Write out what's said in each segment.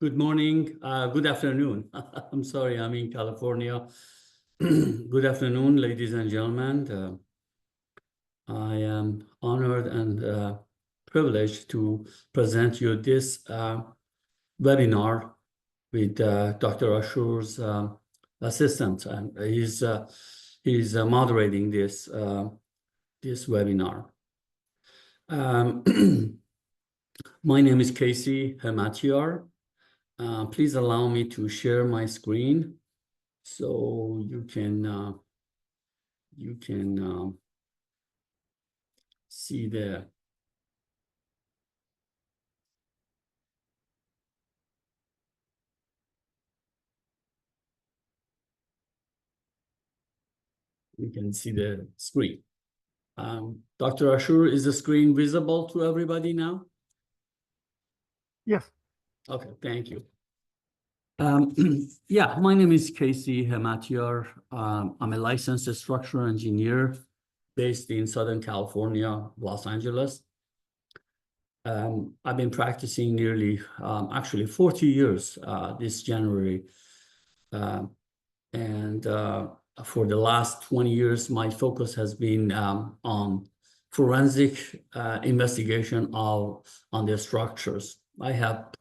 Good morning, good afternoon. I'm sorry, I'm in California. Good afternoon, ladies and gentlemen. I am honored and privileged to present you this webinar with Dr. Ashur's assistant, and he's moderating this webinar. My name is Casey Hematiar. Please allow me to share my screen so you can see the screen. Dr. Ashur, is the screen visible to everybody now? Yes. Okay, thank you. Yeah, my name is Casey Hematiar. I'm a licensed structural engineer based in Southern California, Los Angeles. I've been practicing nearly, actually 40 years this January. And for the last 20 years, my focus has been on forensic investigation on the structures. I have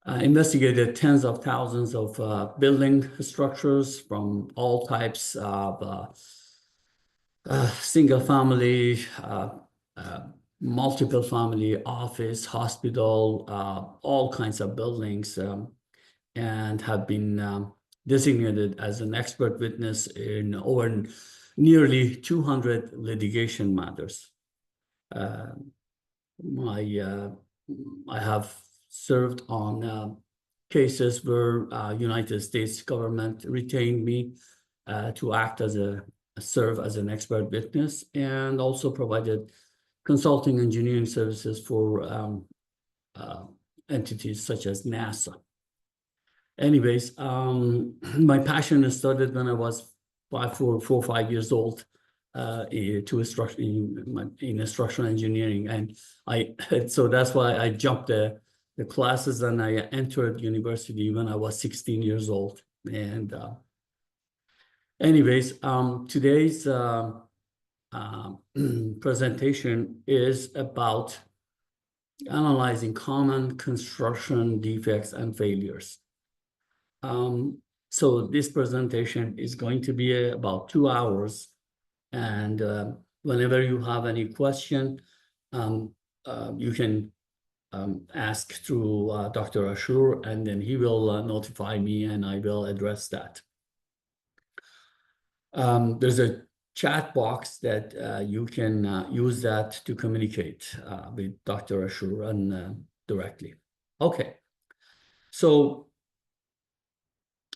investigated tens of thousands of building structures from all types of single family, multiple family, office, hospital, all kinds of buildings, and have been designated as an expert witness in over nearly 200 litigation matters. I have served on cases where United States government retained me to act as serve as an expert witness, and also provided consulting engineering services for entities such as NASA. Anyways, my passion started when I was 4 or 5 years old in structural engineering, and so that's why I jumped the classes, and I entered university when I was 16 years old. And anyways, today's presentation is about analyzing common construction defects and failures. So this presentation is going to be about 2 hours, and whenever you have any question, you can ask through Dr. Ashur, and then he will notify me and I will address that. There's a chat box that you can use that to communicate with Dr. Ashur and directly. Okay, so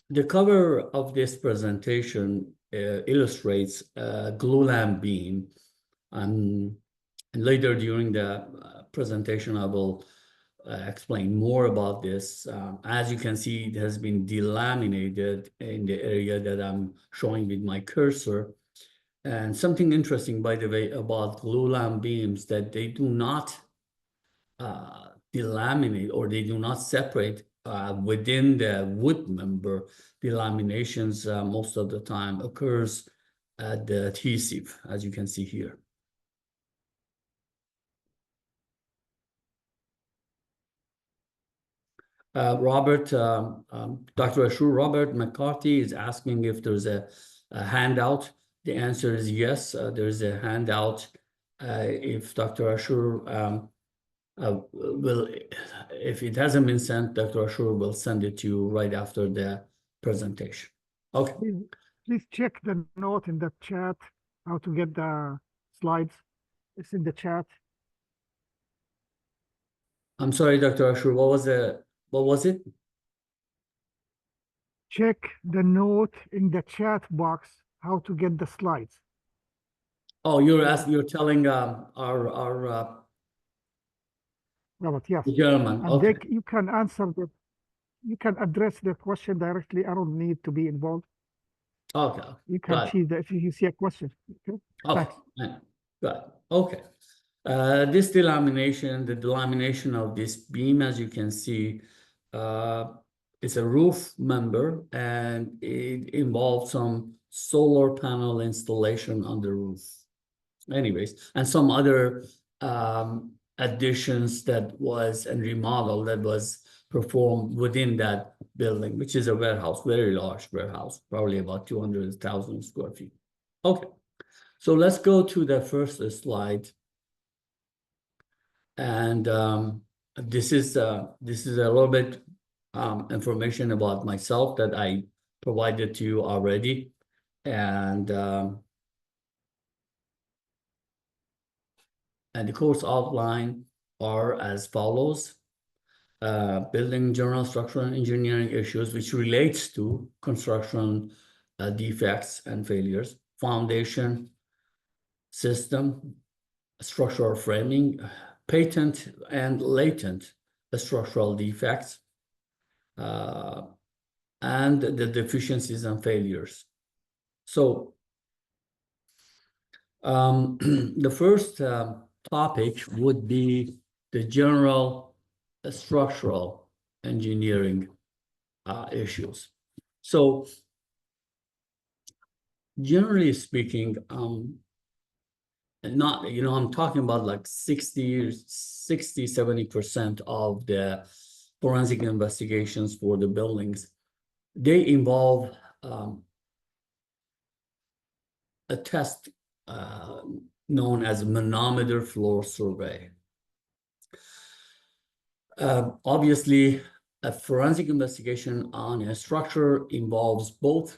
the cover of this presentation illustrates a glulam beam, and later during the presentation, I will explain more about this. As you can see, it has been delaminated in the area that I'm showing with my cursor. And something interesting, by the way, about glulam beams, that they do not delaminate, or they do not separate within the wood member. Delaminations most of the time occurs at the adhesive, as you can see here. Dr. Ashur, Robert McCarthy is asking if there's a handout. The answer is yes, there's a handout. If Dr. Ashur if it hasn't been sent, Dr. Ashur will send it to you right after the presentation. Okay. Please check the note in the chat, how to get the slides. It's in the chat. I'm sorry, Dr. Ashur, what was it? Check the note in the chat box, how to get the slides. Oh, you're telling our Robert, yes. German. And Okay. you can answer you can address the question directly. I don't need to be involved. Okay. You can see that if you see a question. Okay. Okay. Good. Okay. The delamination of this beam, as you can see, it's a roof member, and it involves some solar panel installation on the roof. Anyways, and some other additions that was and remodel that was performed within that building, which is a warehouse, very large warehouse, probably about 200,000 square feet. Okay, so let's go to the first slide. And this is a little bit information about myself that I provided to you already. And the course outline are as follows. Building general structural engineering issues, which relates to construction defects and failures, foundation, system, structural framing, patent and latent structural defects, and the deficiencies and failures. So the first topic would be the general structural engineering issues. So generally speaking, not, I'm talking about like 70% of the forensic investigations for the buildings, they involve a test known as manometer floor survey. Obviously, a forensic investigation on a structure involves both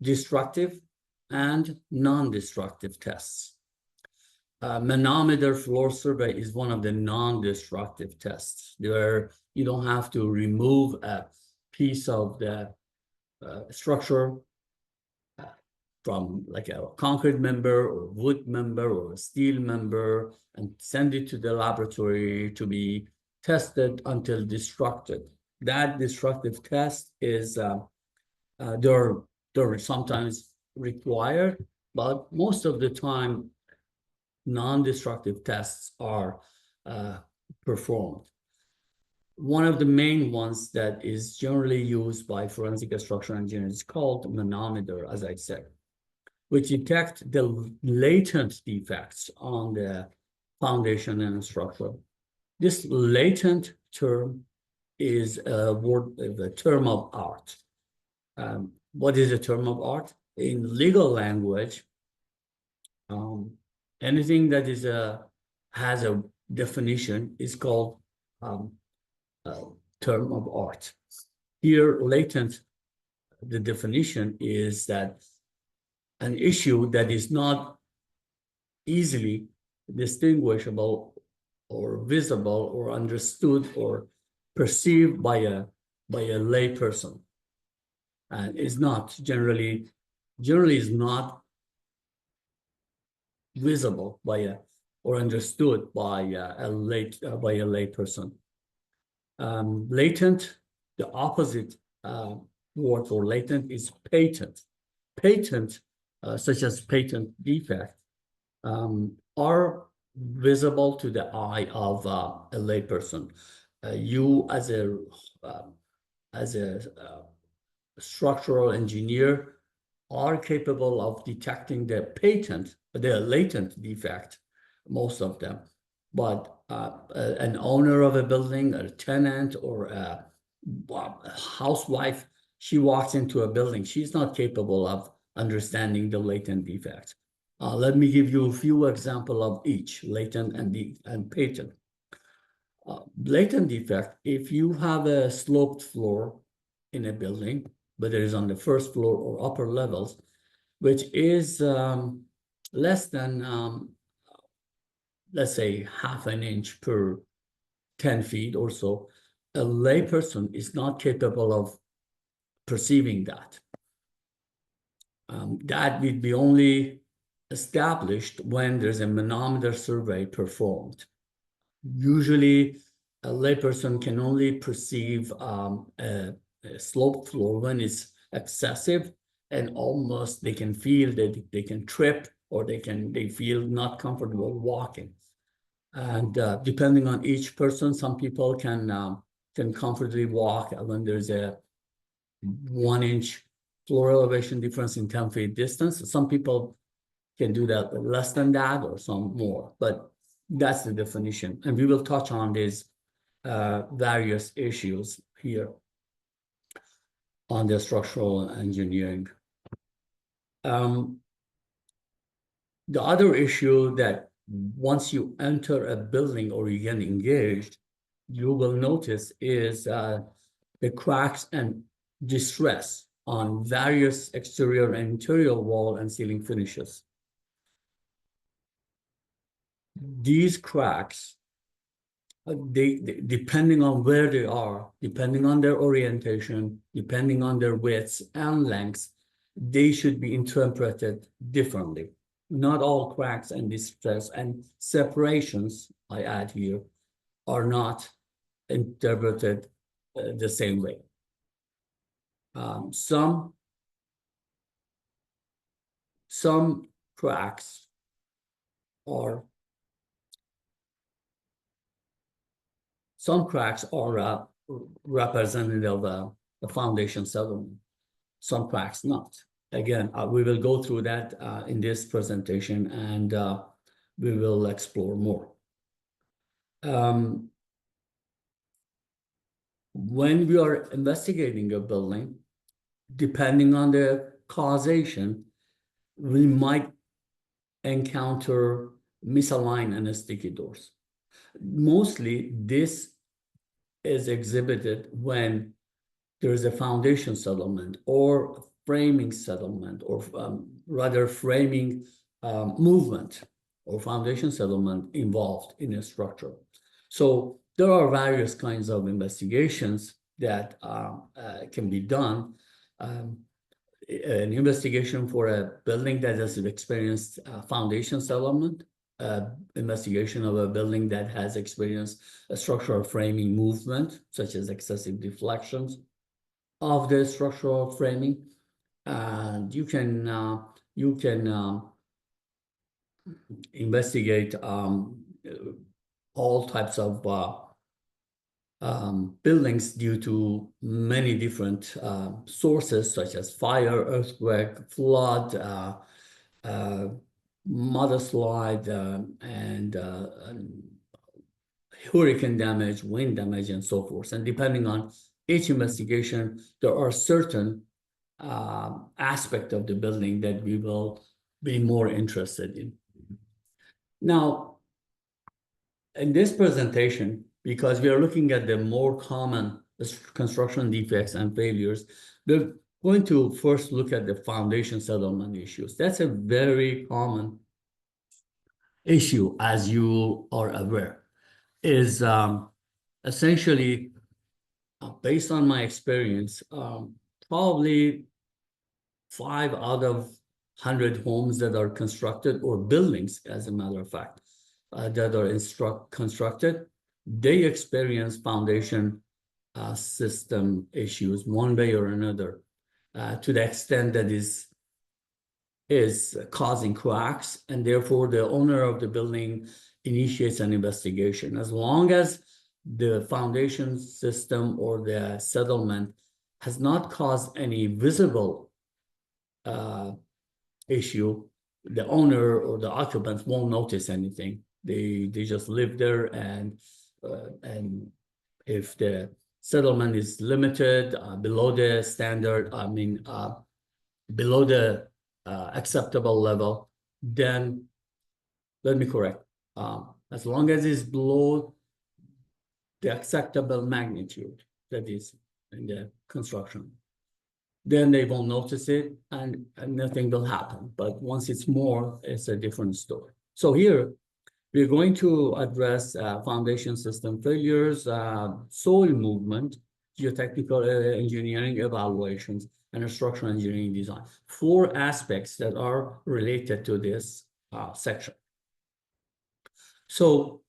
destructive and non-destructive tests. Manometer floor survey is one of the non-destructive tests, where you don't have to remove a piece of the structure from like a concrete member or wood member or a steel member and send it to the laboratory to be tested until destructed. That destructive test is they're sometimes required, but most of the time non-destructive tests are performed. One of the main ones that is generally used by forensic structural engineers is called manometer, as I said, which detect the latent defects on the foundation and structure. This latent term is a term of art. What is a term of art? In legal language, anything that is has a definition is called term of art. Here, latent, the definition is that an issue that is not easily distinguishable or visible or understood or perceived by a lay person, and is not generally is not visible by a or understood by a lay person. Latent, the opposite word for latent is patent. Patent, such as patent defect, are visible to the eye of a layperson. You, as a structural engineer, are capable of detecting the patent, the latent defect, most of them. But an owner of a building, a tenant, or a housewife, she walks into a building, she's not capable of understanding the latent defects. Let me give you a few examples of each, latent and patent. Latent defect, if you have a sloped floor in a building, whether it's on the first floor or upper levels, which is less than, let's say, half an inch per 10 feet or so, a layperson is not capable of perceiving that. That would be only established when there's a manometer survey performed. Usually, a layperson can only perceive a sloped floor when it's excessive, and almost they can feel that they can trip, or they feel not comfortable walking. And depending on each person, some people can comfortably walk when there's a 1 inch floor elevation difference in 10 feet distance. Some people can do that less than that or some more, but that's the definition. And we will touch on these various issues here on the structural engineering. The other issue that once you enter a building or you get engaged, you will notice is the cracks and distress on various exterior and interior wall and ceiling finishes. These cracks, depending on where they are, depending on their orientation, depending on their widths and lengths, they should be interpreted differently. Not all cracks and distress and separations, I add here, are not interpreted the same way. Some cracks are representative of the foundation settlement. Some cracks not. Again, we will go through that in this presentation, and we will explore more. When we are investigating a building, depending on the causation, we might encounter misaligned and sticky doors. Mostly, this is exhibited when there is a foundation settlement or framing settlement, or rather framing movement or foundation settlement involved in a structure. So there are various kinds of investigations that can be done. An investigation for a building that has experienced foundation settlement, investigation of a building that has experienced a structural framing movement, such as excessive deflections of the structural framing. And you can investigate all types of buildings due to many different sources, such as fire, earthquake, flood, mudslide, and hurricane damage, wind damage, and so forth. And depending on each investigation, there are certain aspects of the building that we will be more interested in. Now, in this presentation, because we are looking at the more common construction defects and failures, we're going to first look at the foundation settlement issues. That's a very common issue, as you are aware, is essentially, based on my experience, probably 5 out of 100 homes that are constructed, or buildings, as a matter of fact, that are constructed, they experience foundation system issues one way or another, to the extent that is causing cracks, and therefore the owner of the building initiates an investigation. As long as the foundation system or the settlement has not caused any visible issue, the owner or the occupants won't notice anything. They just live there, and if the settlement is limited below the standard, below the acceptable level, then let me correct. As long as it's below the acceptable magnitude that is in the construction, then they won't notice it, and nothing will happen. But once it's more, it's a different story. So here, we're going to address foundation system failures, soil movement, geotechnical engineering evaluations, and structural engineering design. 4 aspects that are related to this section. So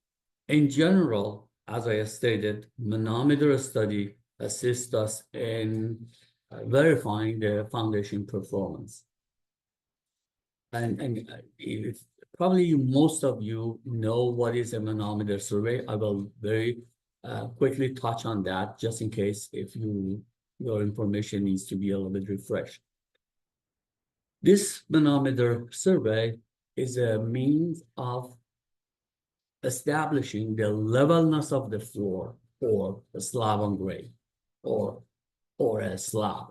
in general, as I stated, manometer study assists us in verifying the foundation performance. if probably most of you know what is a manometer survey. I will very quickly touch on that just in case if your information needs to be a little bit refreshed. This manometer survey is a means of establishing the levelness of the floor or a slab on grade or a slab,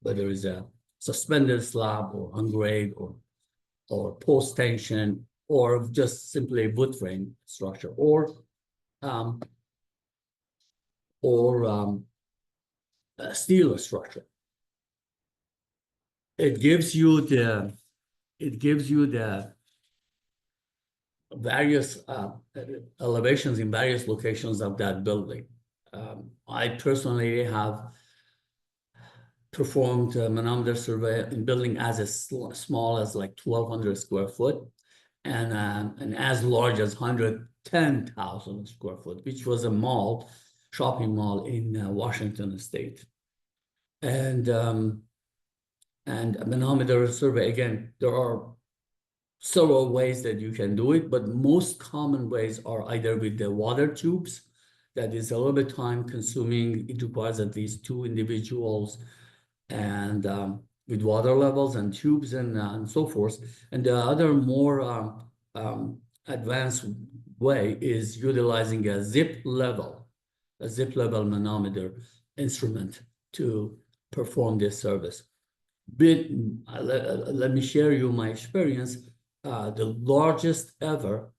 whether it's a suspended slab or on grade or post tension or just simply wood frame structure um, a steel structure. It gives you the various elevations in various locations of that building. I personally have performed a manometer survey in building as small as like 1,200 square foot and as large as 110,000 square foot, which was a mall, shopping mall in Washington State. And a manometer survey, again, there are several ways that you can do it, but most common ways are either with the water tubes. That is a little bit time consuming. It requires at least 2 individuals and with water levels and tubes and so forth. And the other more advanced way is utilizing a zip level manometer instrument to perform this service. But let me share you my experience. The largest ever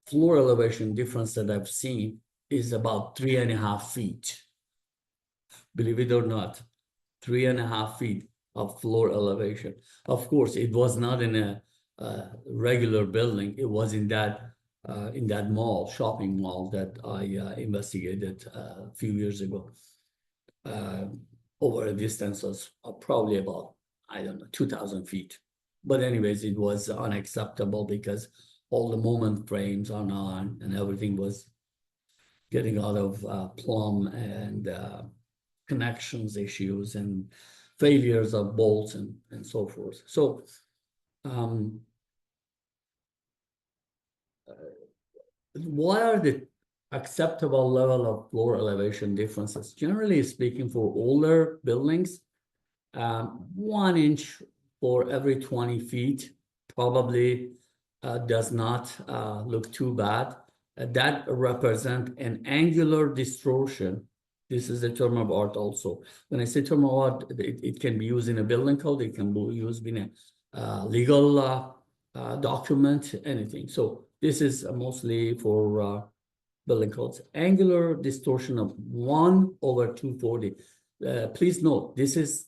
floor elevation difference that I've seen is about 3.5 feet. Believe it or not, 3.5 feet of floor elevation. Of course, it was not in a regular building. It was in that mall, shopping mall that I investigated a few years ago. Over a distance of probably about, I don't know, 2,000 feet. But anyways, it was unacceptable because all the moment frames are on and everything was getting out of plumb and connections issues and failures of bolts and so forth. So what are the acceptable level of floor elevation differences? Generally speaking, for older buildings, 1 inch for every 20 feet probably does not look too bad. That represents an angular distortion. This is a term of art also. When I say term of art, it can be used in a building code. It can be used in a legal document, anything. So this is mostly for building codes. Angular distortion of 1/240. Please note, this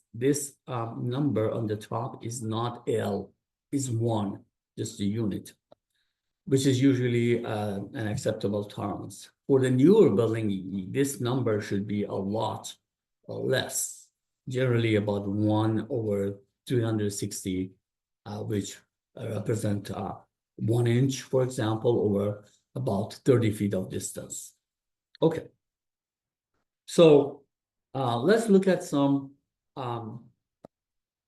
number on the top is not L, is 1, just the unit, which is usually an acceptable tolerance. For the newer building, this number should be a lot less, generally about 1/360, which represent 1 inch, for example, over about 30 feet of distance. Okay. So let's look at some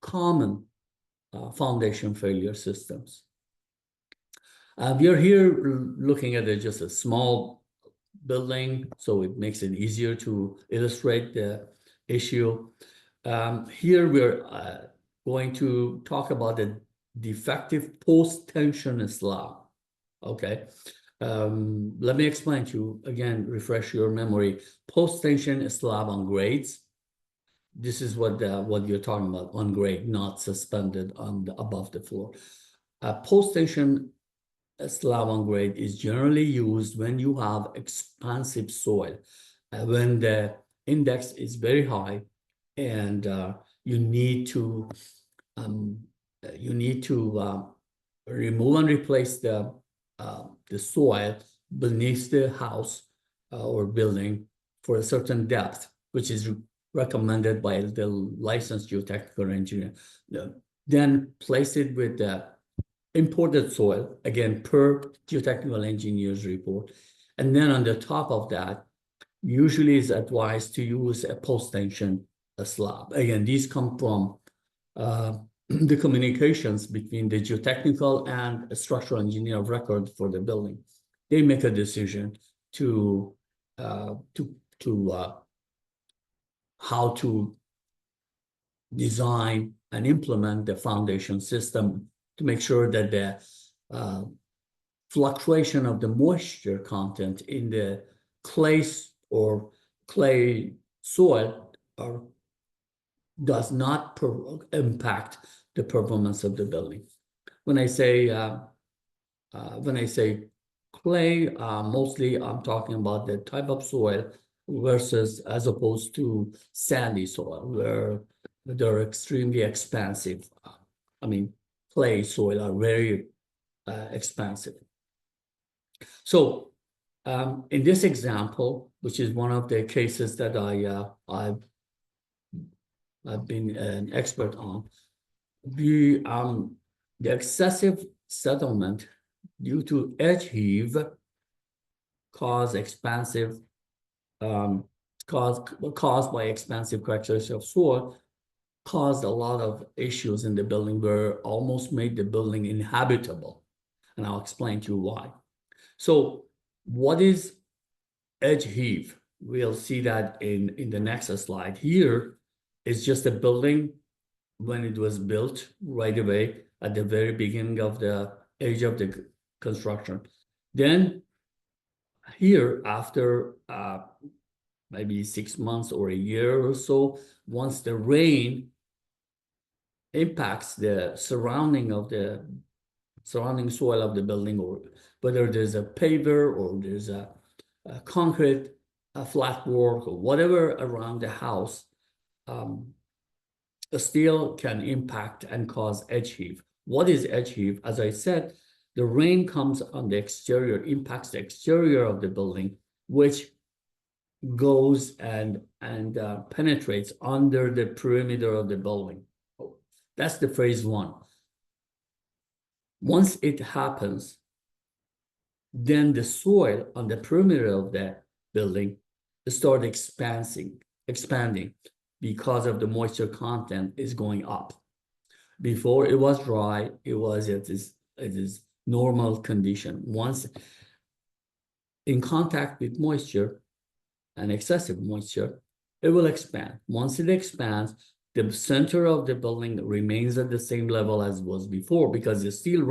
common foundation failure systems. We are here looking at just a small building, so it makes it easier to illustrate the issue. Here we're going to talk about the defective post-tension slab. Okay. Let me explain to you again, refresh your memory. Post-tension slab on grades. This is what you're talking about, on grade, not suspended above the floor. Post-tension slab on grade is generally used when you have expansive soil, when the index is very high, and you need to remove and replace the soil beneath the house or building for a certain depth, which is recommended by the licensed geotechnical engineer. Then place it with the imported soil, again, per geotechnical engineer's report. And then on the top of that, usually is advised to use a post-tension slab. Again, these come from the communications between the geotechnical and structural engineer of record for the building. They make a decision to how to design and implement the foundation system to make sure that the fluctuation of the moisture content in the clay or clay soil does not impact the performance of the building. When I say clay, mostly I'm talking about the type of soil versus as opposed to sandy soil, where they're extremely expansive. I mean, clay soil are very expansive. So in this example, which is one of the cases that I've been an expert on, the excessive settlement due to edge heave caused by expansive characteristics of soil, caused a lot of issues in the building, where almost made the building inhabitable. And I'll explain to you why. So what is edge heave? We'll see that in the next slide. Here is just a building when it was built right away at the very beginning of the age of the construction. Then here, after maybe 6 months or a year or so, once the rain impacts the surrounding soil of the building, or whether there's a paver or there's a concrete, a flat work, or whatever around the house, the steel can impact and cause edge heave. What is edge heave? As I said, the rain comes on the exterior, impacts the exterior of the building, which goes and penetrates under the perimeter of the building. That's the phase one. Once it happens, then the soil on the perimeter of the building start expanding because of the moisture content is going up. Before it was dry, it is normal condition. Once in contact with moisture and excessive moisture, it will expand. Once it expands, the center of the building remains at the same level as it was before, because the still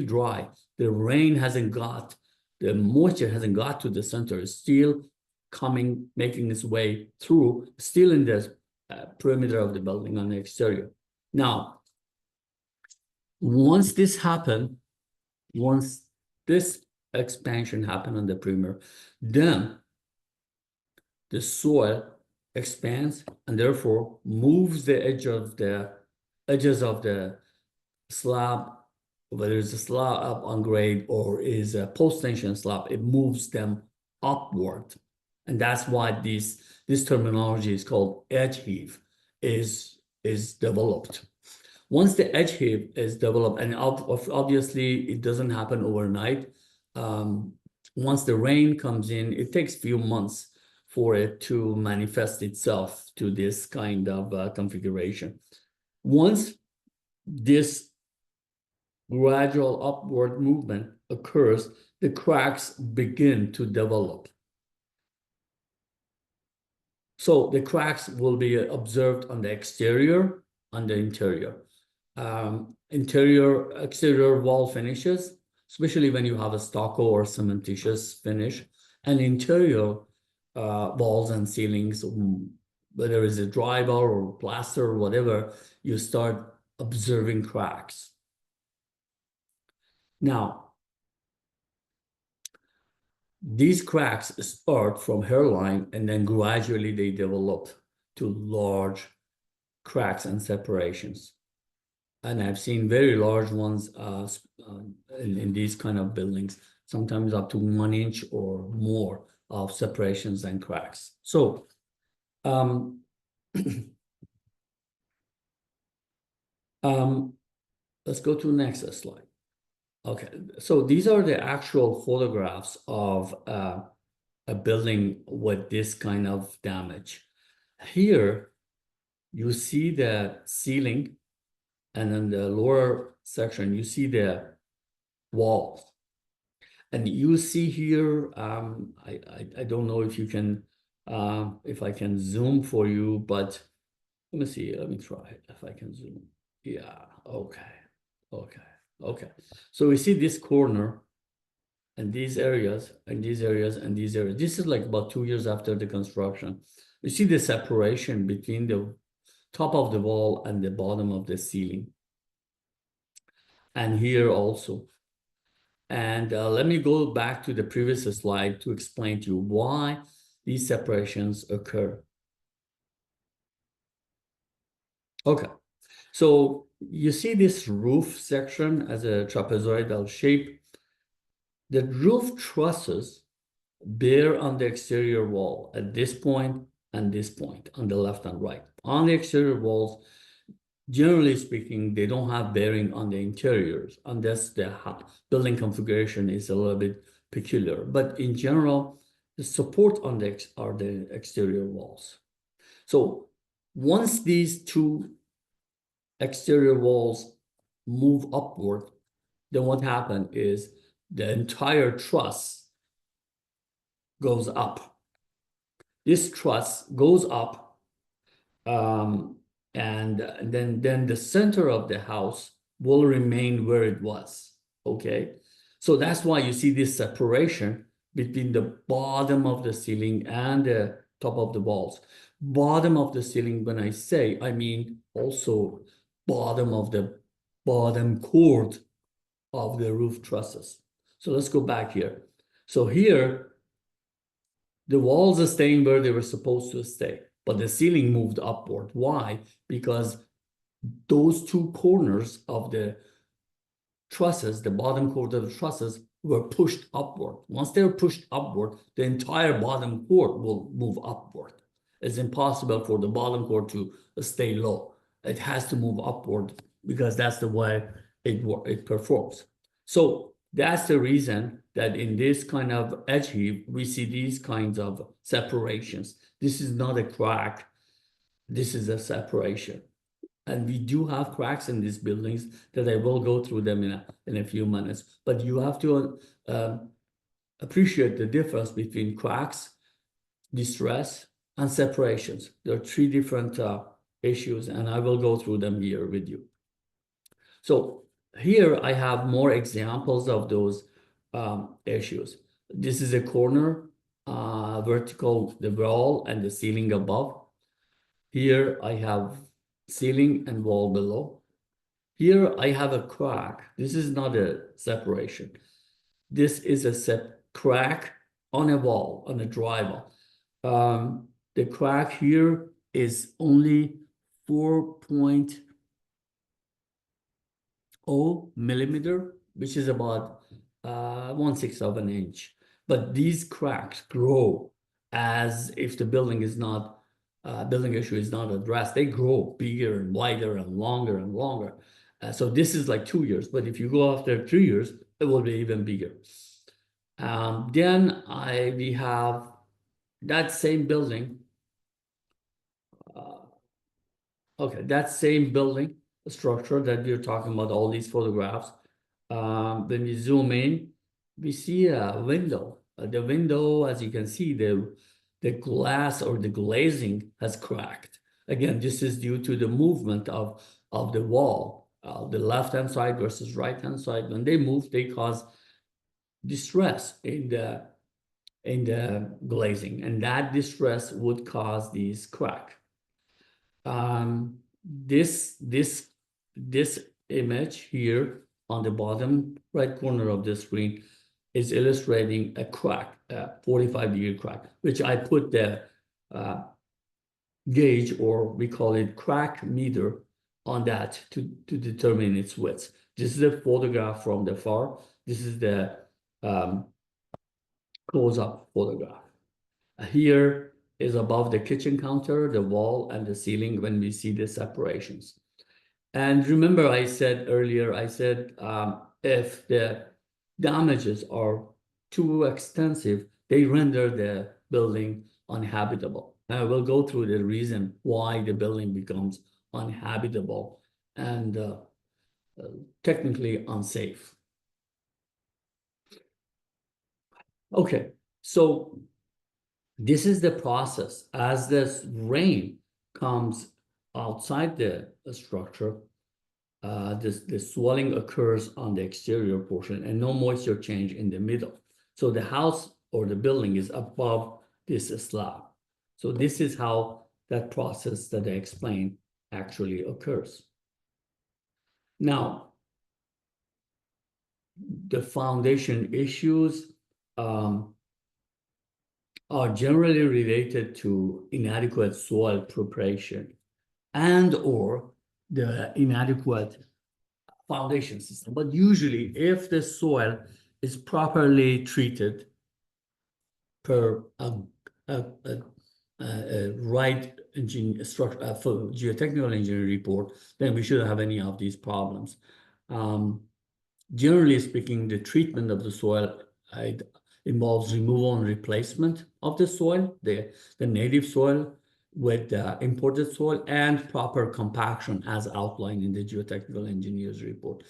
dry. The rain hasn't got, the moisture hasn't got to the center. It's still making its way through, still in the perimeter of the building on the exterior. Now, once this expansion happened on the perimeter, then the soil expands and therefore moves the edges of the slab, whether it's a slab up on grade or is a post-tension slab, it moves them upward. And that's why this terminology is called edge heave is developed. Once the edge heave is developed, and obviously it doesn't happen overnight. Once the rain comes in, it takes a few months for it to manifest itself to this kind of configuration. Once this gradual upward movement occurs, the cracks begin to develop. So the cracks will be observed on the exterior, on the interior. Exterior wall finishes, especially when you have a stucco or cementitious finish, and interior walls and ceilings, whether it's a drywall or plaster or whatever, you start observing cracks. Now, these cracks start from hairline and then gradually they develop to large cracks and separations. And I've seen very large ones in these kind of buildings, sometimes up to 1 inch or more of separations and cracks. So let's go to the next slide. Okay, so these are the actual photographs of a building with this kind of damage. Here, you see the ceiling and in the lower section, you see the walls. And you see here, I don't know if you can, if I can zoom for you, but let me see, let me try if I can zoom. Yeah, okay, okay. So we see this corner and these areas and these areas and these areas. This is like about 2 years after the construction. You see the separation between the top of the wall and the bottom of the ceiling. And here also. And let me go back to the previous slide to explain to you why these separations occur. Okay, so you see this roof section as a trapezoidal shape. The roof trusses bear on the exterior wall at this point and this point on the left and right. On the exterior walls, generally speaking, they don't have bearing on the interiors unless the building configuration is a little bit peculiar. But in general, the support on the are the exterior walls. So once these two exterior walls move upward, then what happens is the entire truss goes up. This truss goes up, and then the center of the house will remain where it was, okay? So that's why you see this separation between the bottom of the ceiling and the top of the walls. Bottom of the ceiling, when I say, I mean also bottom of the bottom chord of the roof trusses. So let's go back here. So here, the walls are staying where they were supposed to stay, but the ceiling moved upward. Why? Because those two corners of the trusses, the bottom chord of the trusses, were pushed upward. Once they're pushed upward, the entire bottom chord will move upward. It's impossible for the bottom chord to stay low. It has to move upward because that's the way it performs. So that's the reason that in this kind of edge heave, we see these kinds of separations. This is not a crack. This is a separation. And we do have cracks in these buildings that I will go through them in a few minutes. But you have to appreciate the difference between cracks, distress, and separations. There are three different issues, and I will go through them here with you. So here I have more examples of those issues. This is a corner, vertical, the wall and the ceiling above. Here I have ceiling and wall below. Here I have a crack. This is not a separation. This is a crack on a wall, on a drywall. The crack here is only 4.0 millimeter, which is about 1/6 of an inch. But these cracks grow as if the building is not building issue is not addressed. They grow bigger and wider and longer and longer. So this is like 2 years, but if you go after 3 years, it will be even bigger. Then we have that same building. Okay, that same building structure that we're talking about, all these photographs. When we zoom in, we see a window. The window, as you can see, the glass or the glazing has cracked. Again, this is due to the movement of the wall, the left-hand side versus right-hand side. When they move, they cause distress in the glazing, and that distress would cause these crack. This image here on the bottom right corner of the screen is illustrating a crack, a 45-degree crack, which I put the gauge, or we call it crack meter, on that to determine its width. This is a photograph from the far. This is the close-up photograph. Here is above the kitchen counter, the wall, and the ceiling when we see the separations. And remember, I said earlier, if the damages are too extensive, they render the building uninhabitable. Now we'll go through the reason why the building becomes uninhabitable and technically unsafe. Okay, so this is the process. As this rain comes outside the structure, the swelling occurs on the exterior portion and no moisture change in the middle. So the house or the building is above this slab. So this is how that process that I explained actually occurs. Now, the foundation issues are generally related to inadequate soil preparation and or the inadequate foundation system. But usually, if the soil is properly treated per a right structure for geotechnical engineering report, then we shouldn't have any of these problems. Generally speaking, the treatment of the soil involves removal and replacement of the soil, the native soil with the imported soil, and proper compaction as outlined in the geotechnical engineer's report.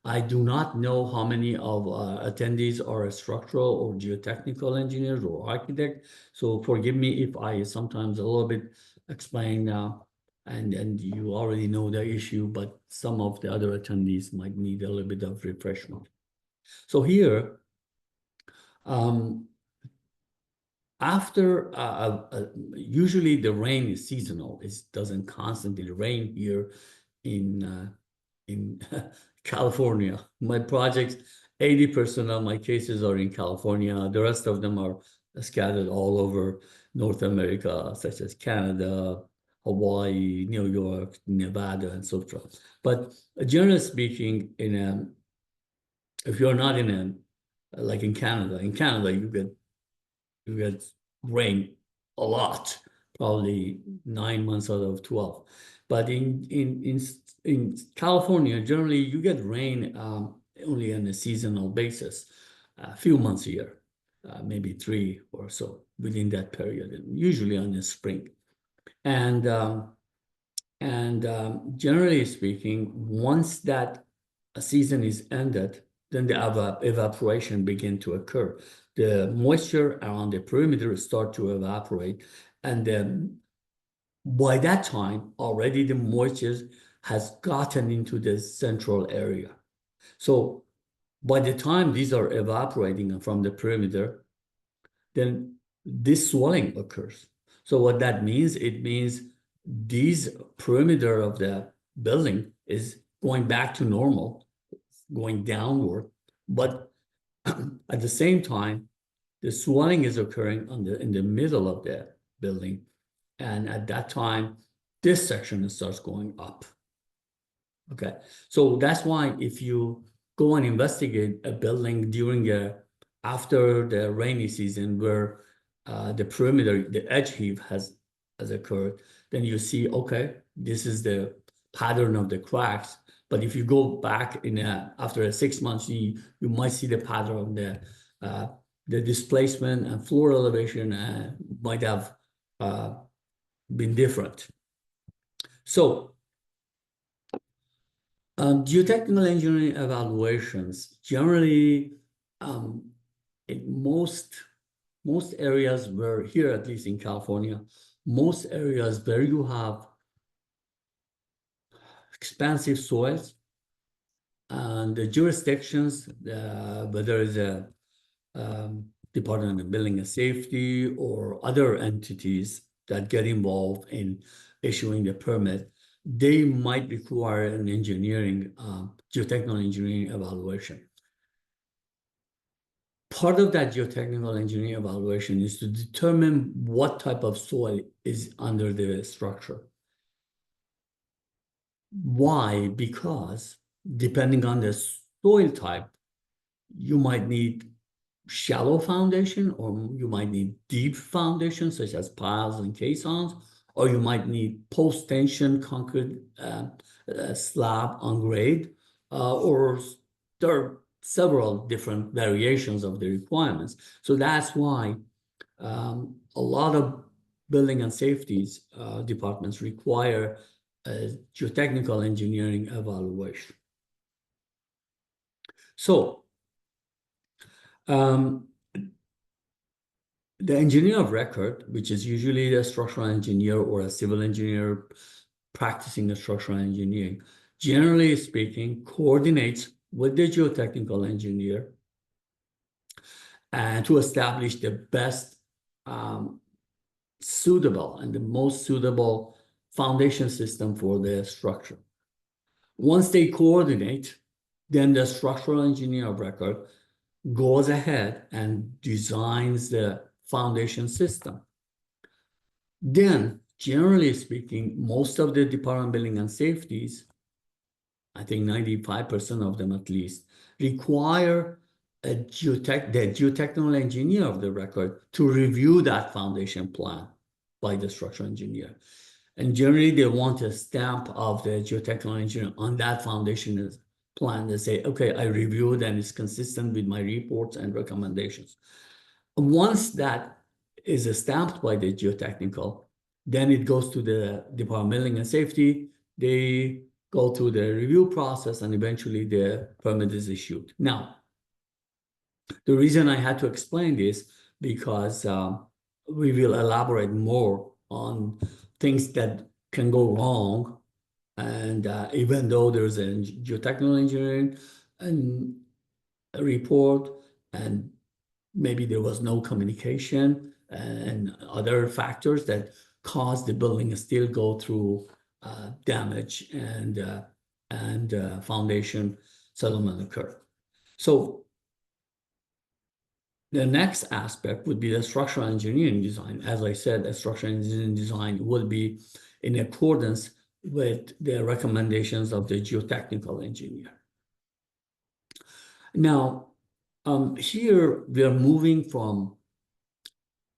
I do not know how many of attendees are structural or geotechnical engineers or architect, so forgive me if I sometimes a little bit explain and you already know the issue, but some of the other attendees might need a little bit of refreshment. So here, after usually the rain is seasonal. It doesn't constantly rain here in California. My projects, 80% of my cases are in California. The rest of them are scattered all over North America, such as Canada, Hawaii, New York, Nevada, and so forth. But generally speaking, if you're not like in Canada you get rain a lot, probably 9 months out of 12. But in California, generally you get rain only on a seasonal basis, a few months a year, maybe 3 or so within that period, and usually on the spring. And generally speaking, once that season is ended, then the evaporation begin to occur. The moisture around the perimeter start to evaporate, and then by that time, already the moisture has gotten into the central area. So by the time these are evaporating from the perimeter, then this swelling occurs. So what that means, it means these perimeter of the building is going back to normal, going downward, but at the same time, the swelling is occurring in the middle of the building. And at that time, this section starts going up. Okay, so that's why if you go and investigate a building after the rainy season where the perimeter, the edge heave has occurred, then you see, okay, this is the pattern of the cracks. But if you go back after 6 months, you might see the pattern of the displacement and floor elevation might have been different. So geotechnical engineering evaluations generally in most areas where here, at least in California, most areas where you have expansive soils and the jurisdictions, whether it's a Department of Building and Safety or other entities that get involved in issuing the permit, they might require an geotechnical engineering evaluation. Part of that geotechnical engineering evaluation is to determine what type of soil is under the structure. Why? Because depending on the soil type, you might need shallow foundation, or you might need deep foundation, such as piles and caissons, or you might need post-tension concrete slab on grade, or there are several different variations of the requirements. So that's why a lot of building and safety departments require geotechnical engineering evaluation. So the engineer of record, which is usually a structural engineer or a civil engineer practicing the structural engineering, generally speaking, coordinates with the geotechnical engineer and to establish the best suitable and the most suitable foundation system for the structure. Once they coordinate, then the structural engineer of record goes ahead and designs the foundation system. Then, generally speaking, most of the Department of Building and Safeties, I think 95% of them at least, require the geotechnical engineer of the record to review that foundation plan by the structural engineer. And generally, they want a stamp of the geotechnical engineer on that foundation plan. They say, okay, I reviewed and it's consistent with my reports and recommendations. Once that is stamped by the geotechnical, then it goes to the Department of Building and Safety. They go through the review process and eventually the permit is issued. Now, the reason I had to explain this because we will elaborate more on things that can go wrong. And even though there's a geotechnical engineering and a report, and maybe there was no communication and other factors that caused the building to still go through damage and foundation settlement occur. So the next aspect would be the structural engineering design. As I said, the structural engineering design will be in accordance with the recommendations of the geotechnical engineer. Now, here we are moving from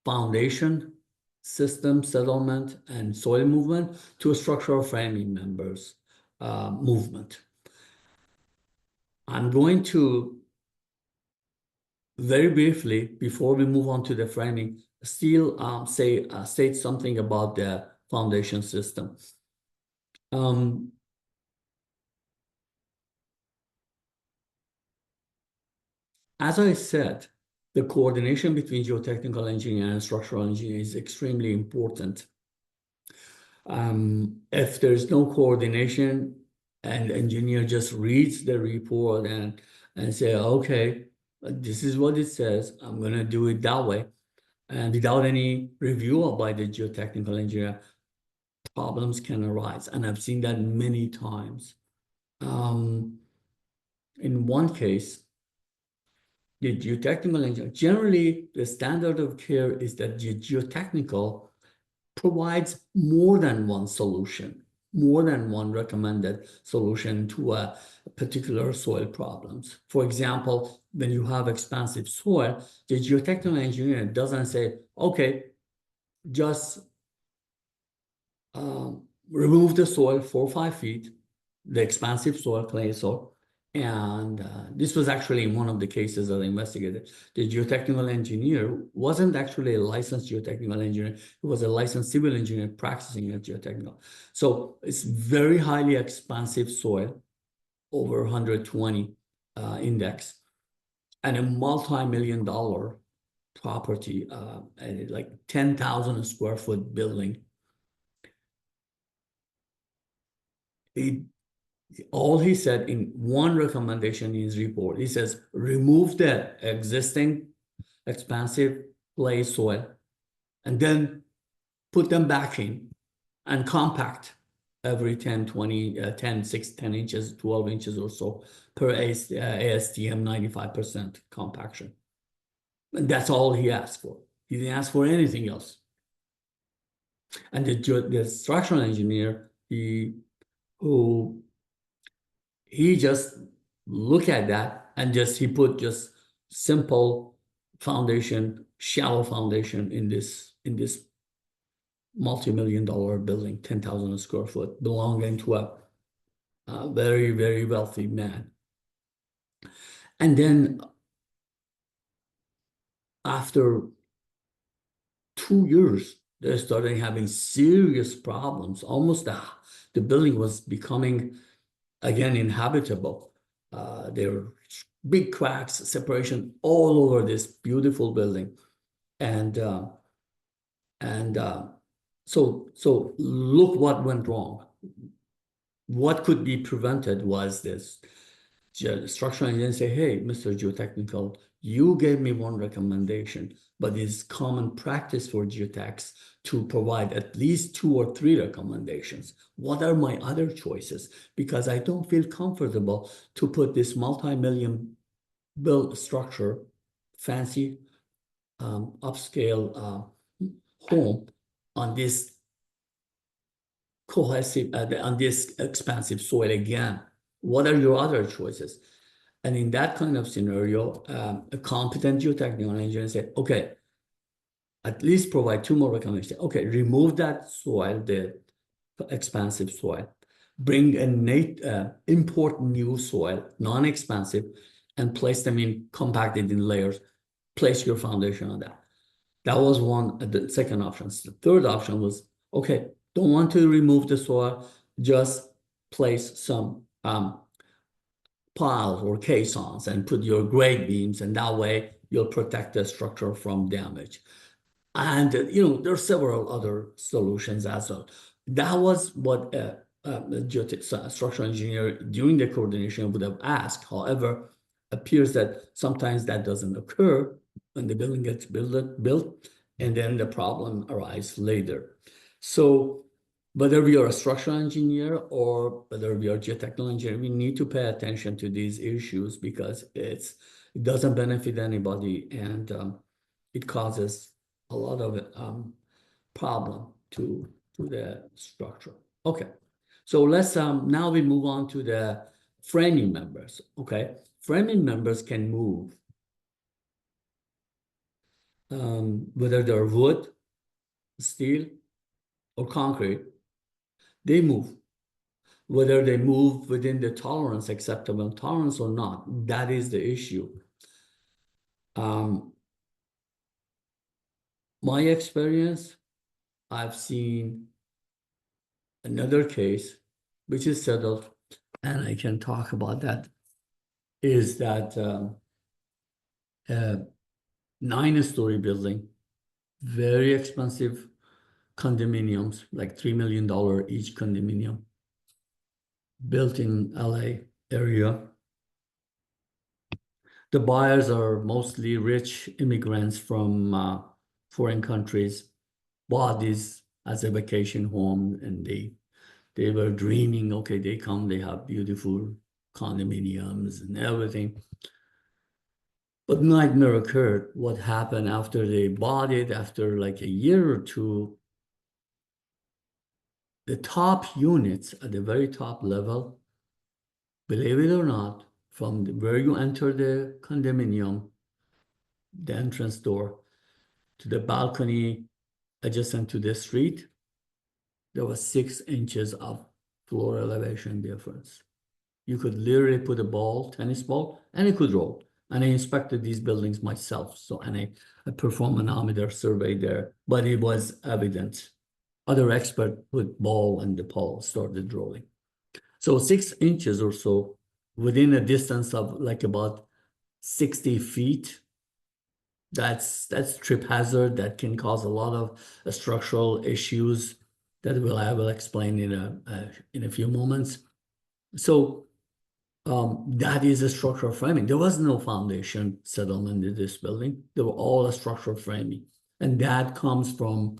foundation, system settlement, and soil movement to a structural framing members movement. I'm going to very briefly, before we move on to the framing, still state something about the foundation system. As I said, the coordination between geotechnical engineering and structural engineering is extremely important. If there's no coordination and the engineer just reads the report and say, okay, this is what it says, I'm going to do it that way, and without any review by the geotechnical engineer, problems can arise. And I've seen that many times. In one case, the geotechnical engineer, generally the standard of care is that the geotechnical provides more than one solution, more than one recommended solution to a particular soil problems. For example, when you have expansive soil, the geotechnical engineer doesn't say, okay, just remove the soil 4 or 5 feet, the expansive soil, clay soil. And this was actually in one of the cases that I investigated. The geotechnical engineer wasn't actually a licensed geotechnical engineer. He was a licensed civil engineer practicing at geotechnical. So it's very highly expansive soil, over 120 index, and a multi-million-dollar property, and like 10,000 square foot building. All he said in one recommendation in his report, he says, remove the existing expansive clay soil and then put them back in and compact every 10, 20, 10, 6, 10 inches, 12 inches or so per ASTM 95% compaction. And that's all he asked for. He didn't ask for anything else. And the structural engineer, he just looked at that and he put just simple foundation, shallow foundation in this multi-million-dollar building, 10,000 square foot, belonging to a very, very wealthy man. And then after 2 years, they started having serious problems. Almost the building was becoming, again, inhabitable. There were big cracks, separation all over this beautiful building. And so look what went wrong. What could be prevented was this. Structural engineer say, hey, Mr. Geotechnical, you gave me one recommendation, but it's common practice for geotechs to provide at least 2 or 3 recommendations. What are my other choices? Because I don't feel comfortable to put this multi-million built structure, fancy, upscale home on this cohesive, on this expansive soil again. What are your other choices? And in that kind of scenario, a competent geotechnical engineer said, okay, at least provide 2 more recommendations. Okay, remove that soil, the expansive soil, bring import new soil, non-expansive, and place them in compacted in layers, place your foundation on that. That was the second option. The third option was, okay, don't want to remove the soil, just place some piles or caissons and put your grade beams, and that way you'll protect the structure from damage. And there are several other solutions as well. That was what a structural engineer during the coordination would have asked. However, appears that sometimes that doesn't occur when the building gets built, and then the problem arises later. So whether we are a structural engineer or whether we are a geotechnical engineer, we need to pay attention to these issues because it doesn't benefit anybody, and it causes a lot of problem to the structure. Okay, so let's now we move on to the framing members. Okay, framing members can move, whether they're wood, steel, or concrete. They move. Whether they move within the acceptable tolerance or not, that is the issue. My experience, I've seen another case, which is settled, and I can talk about that, is that a 9-story building, very expensive condominiums, like $3 million each condominium, built in LA area. The buyers are mostly rich immigrants from foreign countries, bought this as a vacation home, and they were dreaming, okay, they come, they have beautiful condominiums and everything. But nightmare occurred. What happened after they bought it, after like a year or two, the top units at the very top level, believe it or not, from where you enter the condominium, the entrance door, to the balcony adjacent to the street, there was 6 inches of floor elevation difference. You could literally put a tennis ball, and it could roll. And I inspected these buildings myself. And I performed a manometer survey there, but it was evident. Other experts put ball and the ball started rolling. So 6 inches or so within a distance of like about 60 feet, that's trip hazard that can cause a lot of structural issues that I will explain in a few moments. So that is a structural framing. There was no foundation settlement in this building. They were all a structural framing. And that comes from,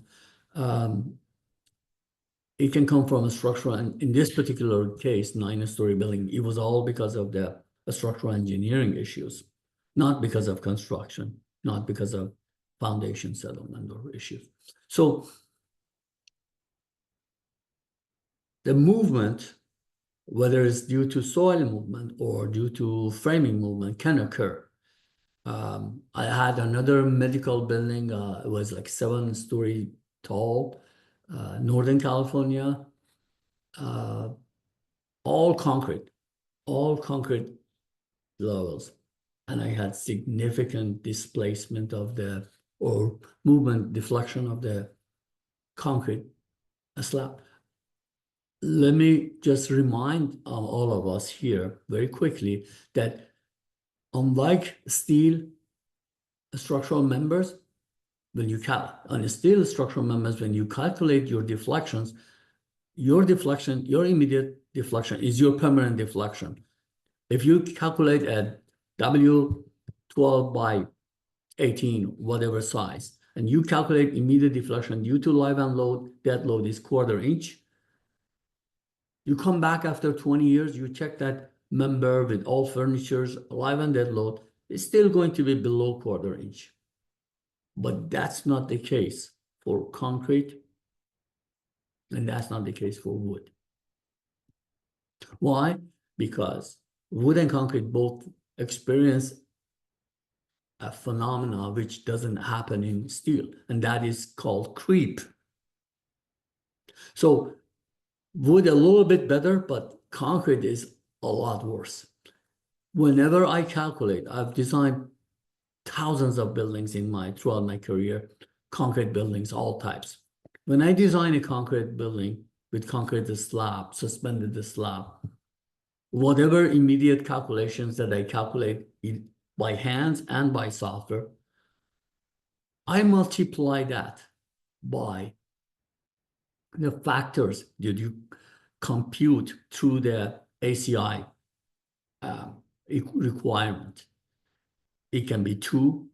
it can come from a structural, and in this particular case, 9-story building, it was all because of the structural engineering issues, not because of construction, not because of foundation settlement or issues. So the movement, whether it's due to soil movement or due to framing movement, can occur. I had another medical building, it was like 7-story tall, Northern California, all concrete levels. And I had significant displacement or movement, deflection of the concrete slab. Let me just remind all of us here very quickly that unlike steel structural members, when you on steel structural members, when you calculate your deflections, your deflection, your immediate deflection is your permanent deflection. If you calculate a W12 by 18, whatever size, and you calculate immediate deflection due to live and load, dead load is 1/4 inch. You come back after 20 years, you check that member with all furnitures, live and dead load, it's still going to be below 1/4 inch. But that's not the case for concrete, and that's not the case for wood. Why? Because wood and concrete both experience a phenomena which doesn't happen in steel, and that is called creep. So wood a little bit better, but concrete is a lot worse. Whenever I calculate, I've designed thousands of buildings throughout my career, concrete buildings, all types. When I design a concrete building with concrete slab, suspended slab, whatever immediate calculations that I calculate by hands and by software, I multiply that by the factors that you compute through the ACI requirement. It can be 2,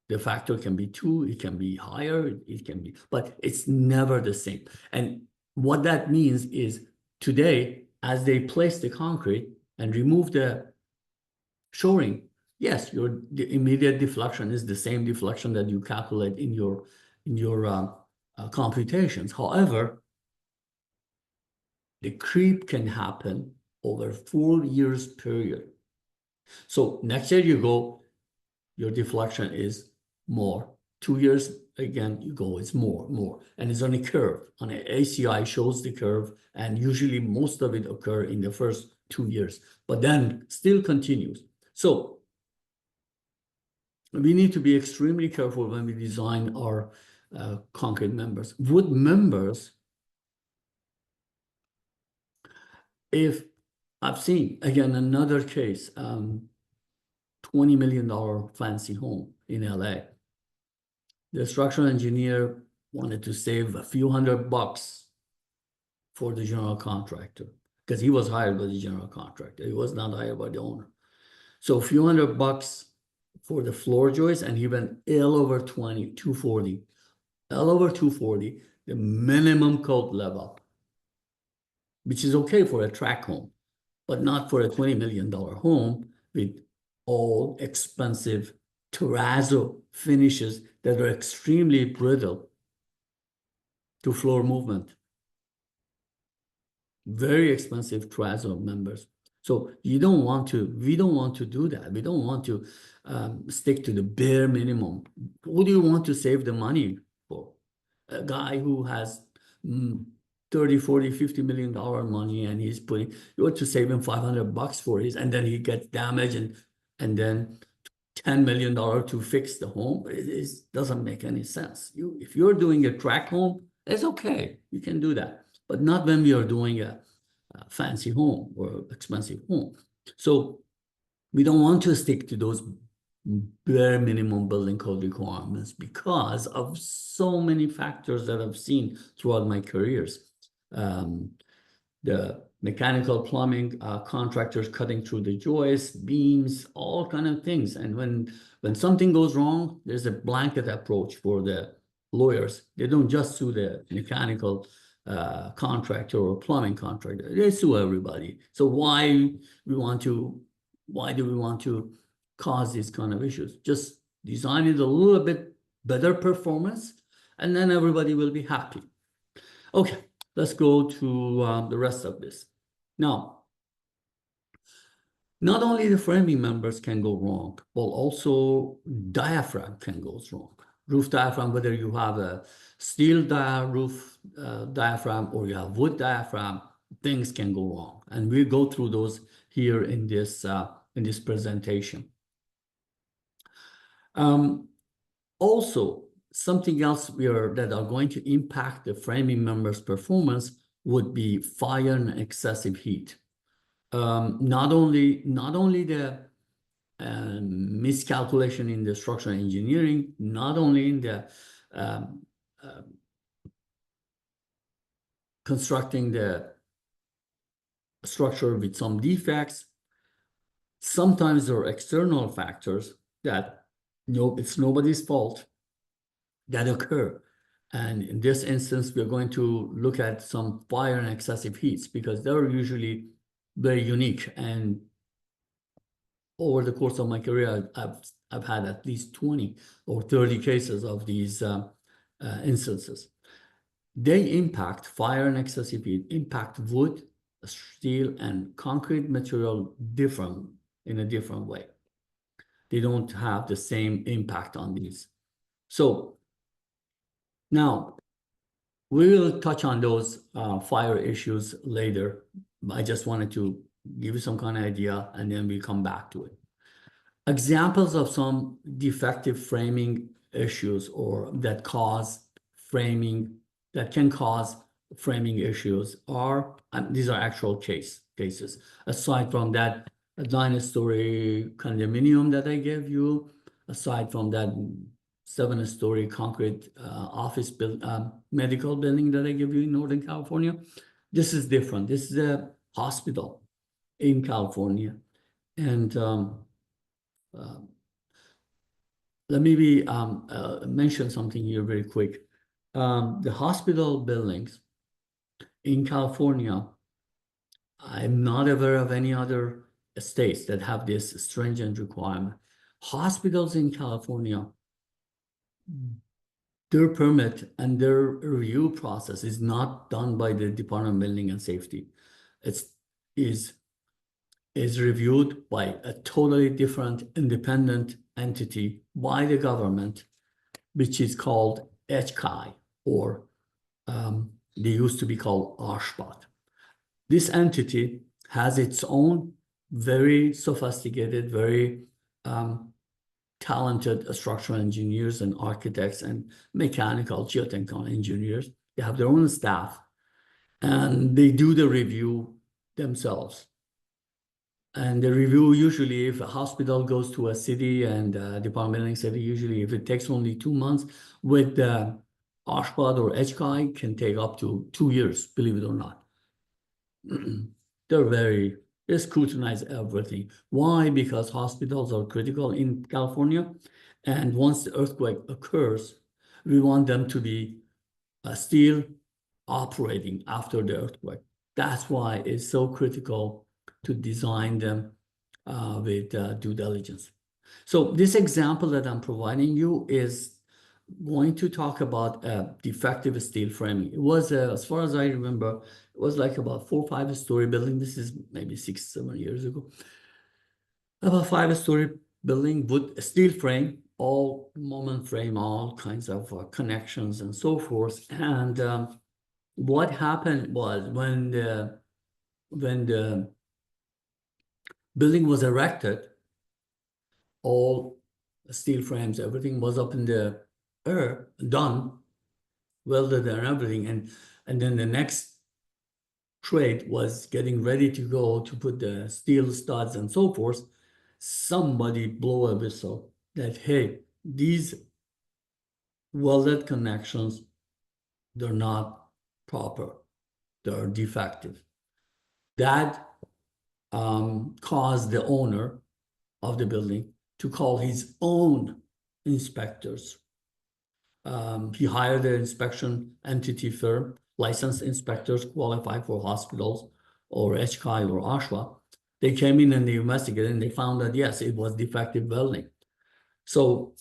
the factor can be 2, it can be higher, it can be, but it's never the same. And what that means is today, as they place the concrete and remove the shoring, yes, the immediate deflection is the same deflection that you calculate in your computations. However, the creep can happen over 4 years period. So next year you go, your deflection is more. 2 years again, you go, it's more. And it's on a curve. On an ACI shows the curve, and usually most of it occur in the first 2 years, but then still continues. So we need to be extremely careful when we design our concrete members. Wood members, if I've seen, again, another case, $20 million fancy home in LA. The structural engineer wanted to save a few $100 for the general contractor because he was hired by the general contractor. He was not hired by the owner. So a few $100 for the floor joist, and he went L over 20, 240. L over 240, the minimum code level, which is okay for a tract home, but not for a $20 million home with all expensive terrazzo finishes that are extremely brittle to floor movement. Very expensive terrazzo members. So we don't want to do that. We don't want to stick to the bare minimum. What do you want to save the money for? A guy who has 30, 40, $50 million money, and he's putting, you want to save him $500 for his, and then he gets damaged, and then $10 million to fix the home. It doesn't make any sense. If you're doing a tract home, it's okay. You can do that, but not when we are doing a fancy home or expensive home. So we don't want to stick to those bare minimum building code requirements because of so many factors that I've seen throughout my careers. The mechanical plumbing contractors cutting through the joists, beams, all kind of things. And when something goes wrong, there's a blanket approach for the lawyers. They don't just sue the mechanical contractor or plumbing contractor. They sue everybody. So why do we want to cause these kind of issues? Just design it a little bit better performance, and then everybody will be happy. Okay, let's go to the rest of this. Now, not only the framing members can go wrong, but also diaphragm can go wrong. Roof diaphragm, whether you have a steel roof diaphragm or you have wood diaphragm, things can go wrong. And we'll go through those here in this presentation. Also, something else that are going to impact the framing member's performance would be fire and excessive heat. Not only the miscalculation in the structural engineering, not only in the um, uh, constructing the structure with some defects. Sometimes there are external factors that it's nobody's fault that occur. And in this instance, we're going to look at some fire and excessive heats because they're usually very unique. And over the course of my career, I've had at least 20 or 30 cases of these instances. They impact fire and excessive heat, impact wood, steel, and concrete material in a different way. They don't have the same impact on these. So now we will touch on those fire issues later. I just wanted to give you some kind of idea, and then we come back to it. Examples of some defective framing issues or that can cause framing issues are, these are actual cases. Aside from that 9-story condominium that I gave you, aside from that 7-story concrete office medical building that I gave you in Northern California, this is different. This is a hospital in California. And let me mention something here very quick. The hospital buildings in California, I'm not aware of any other states that have this stringent requirement. Hospitals in California, their permit and their review process is not done by the Department of Building and Safety. It is reviewed by a totally different independent entity by the government, which is called HCI, or they used to be called OSHPAT. This entity has its own very sophisticated, very talented structural engineers and architects and mechanical, geotechnical engineers. They have their own staff, and they do the review themselves. And the review, usually if a hospital goes to a city and Department of Building City, usually if it takes only 2 months, with OSHPAT or HCI can take up to 2 years, believe it or not. They scrutinize everything. Why? Because hospitals are critical in California. And once the earthquake occurs, we want them to be still operating after the earthquake. That's why it's so critical to design them with due diligence. So this example that I'm providing you is going to talk about defective steel framing. It was, as far as I remember, it was like about 4 or 5-story building. This is maybe 6, 7 years ago. About 5-story building with steel frame, all moment frame, all kinds of connections and so forth. And what happened was when the building was erected, all steel frames, everything was up in the air, done, welded and everything. And then the next trade was getting ready to go to put the steel studs and so forth. Somebody blew a whistle that, hey, these welded connections, they're not proper, they're defective. That caused the owner of the building to call his own inspectors. He hired an inspection entity firm, licensed inspectors qualified for hospitals or HCI or OSHWA. They came in and they investigated and they found that, yes, it was defective welding. So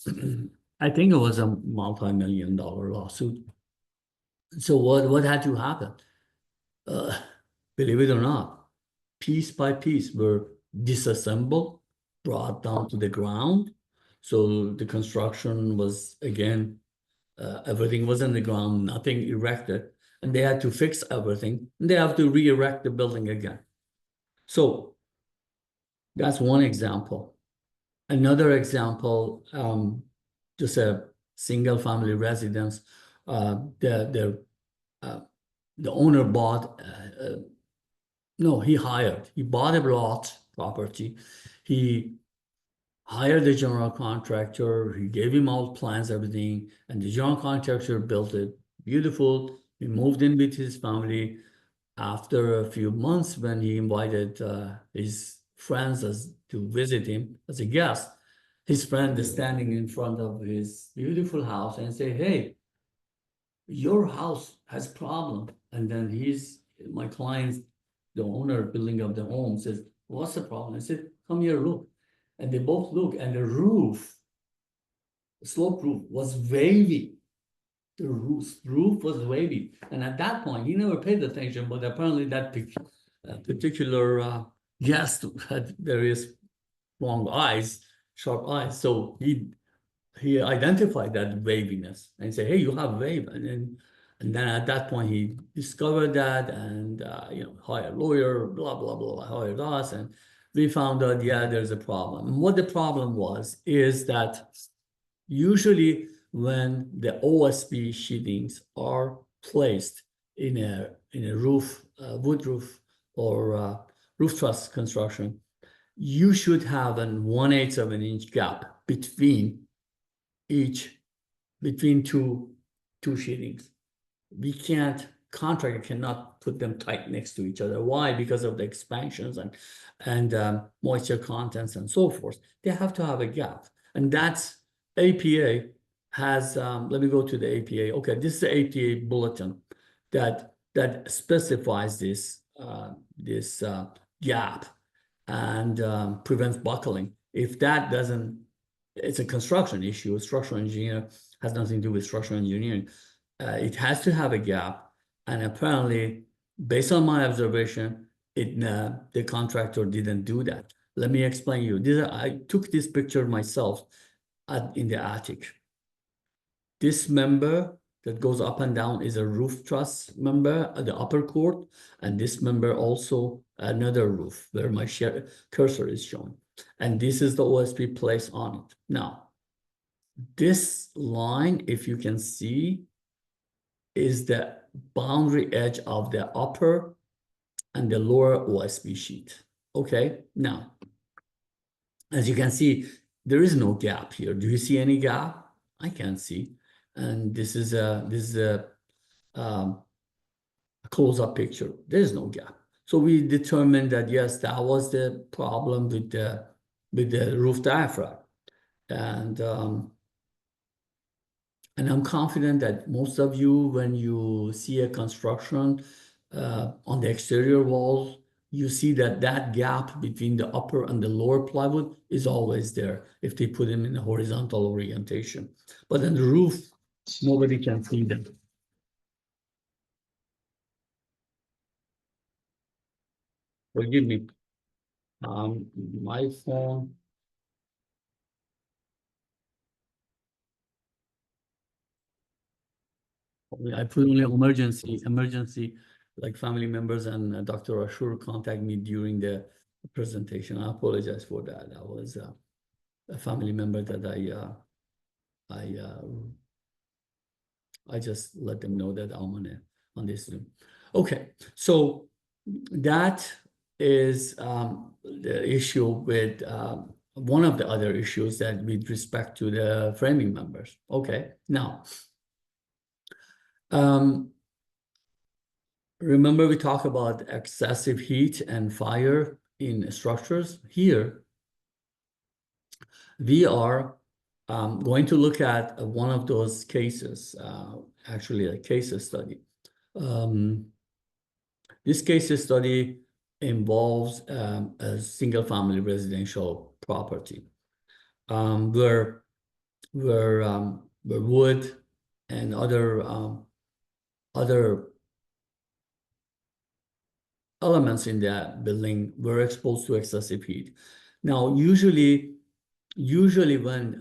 I think it was a multi-million-dollar lawsuit. So what had to happen? Believe it or not, piece by piece were disassembled, brought down to the ground. So the construction was, again, everything was on the ground, nothing erected, and they had to fix everything, and they have to re-erect the building again. So that's one example. Another example, just a single-family residence. The owner bought, no, he hired. He bought a lot property. He hired the general contractor. He gave him all plans, everything, and the general contractor built it beautiful. He moved in with his family. After a few months, when he invited his friends to visit him as a guest, his friend is standing in front of his beautiful house and say, "Hey, your house has problem." And then my client, the owner building of the home, says, "What's the problem?" I said, "Come here, look." And they both look, and the roof, the slope roof, was wavy. The roof was wavy. And at that point, he never paid attention, but apparently that particular guest had various long eyes, sharp eyes. So he identified that waviness and said, "Hey, you have wave." And then at that point, he discovered that and hired a lawyer, blah, blah, blah, hired us. And we found out, yeah, there's a problem. And what the problem is that usually when the OSB sheathings are placed in a roof, wood roof or roof truss construction, you should have an 1/8 of an inch gap between two sheathings. Contractor cannot put them tight next to each other. Why? Because of the expansions and moisture contents and so forth. They have to have a gap. And that's APA has, let me go to the APA. Okay, this is the APA bulletin that specifies this gap and prevents buckling. If that doesn't, it's a construction issue. A structural engineer has nothing to do with structural engineering. It has to have a gap, and apparently, based on my observation, the contractor didn't do that. Let me explain you. I took this picture myself in the attic. This member that goes up and down is a roof truss member at the upper court, and this member also another roof where my cursor is shown. And this is the OSB placed on it. Now, this line, if you can see, is the boundary edge of the upper and the lower OSB sheet. Okay, now, as you can see, there is no gap here. Do you see any gap? I can't see. And this is a close-up picture. There is no gap. So we determined that yes, that was the problem with the roof diaphragm. And I'm confident that most of you, when you see a construction on the exterior walls, you see that gap between the upper and the lower plywood is always there if they put them in a horizontal orientation. But on the roof, nobody can see them. Forgive me. My phone. I put only emergency, like family members and Dr. Ashur contact me during the presentation. I apologize for that. That was a family member that I just let them know that I'm on this Zoom. Okay, so that is the issue with one of the other issues that with respect to the framing members. Okay, now. Remember we talked about excessive heat and fire in structures. Here, we are going to look at one of those cases, actually a case study. This case study involves a single-family residential property where wood and other elements in that building were exposed to excessive heat. Now, usually when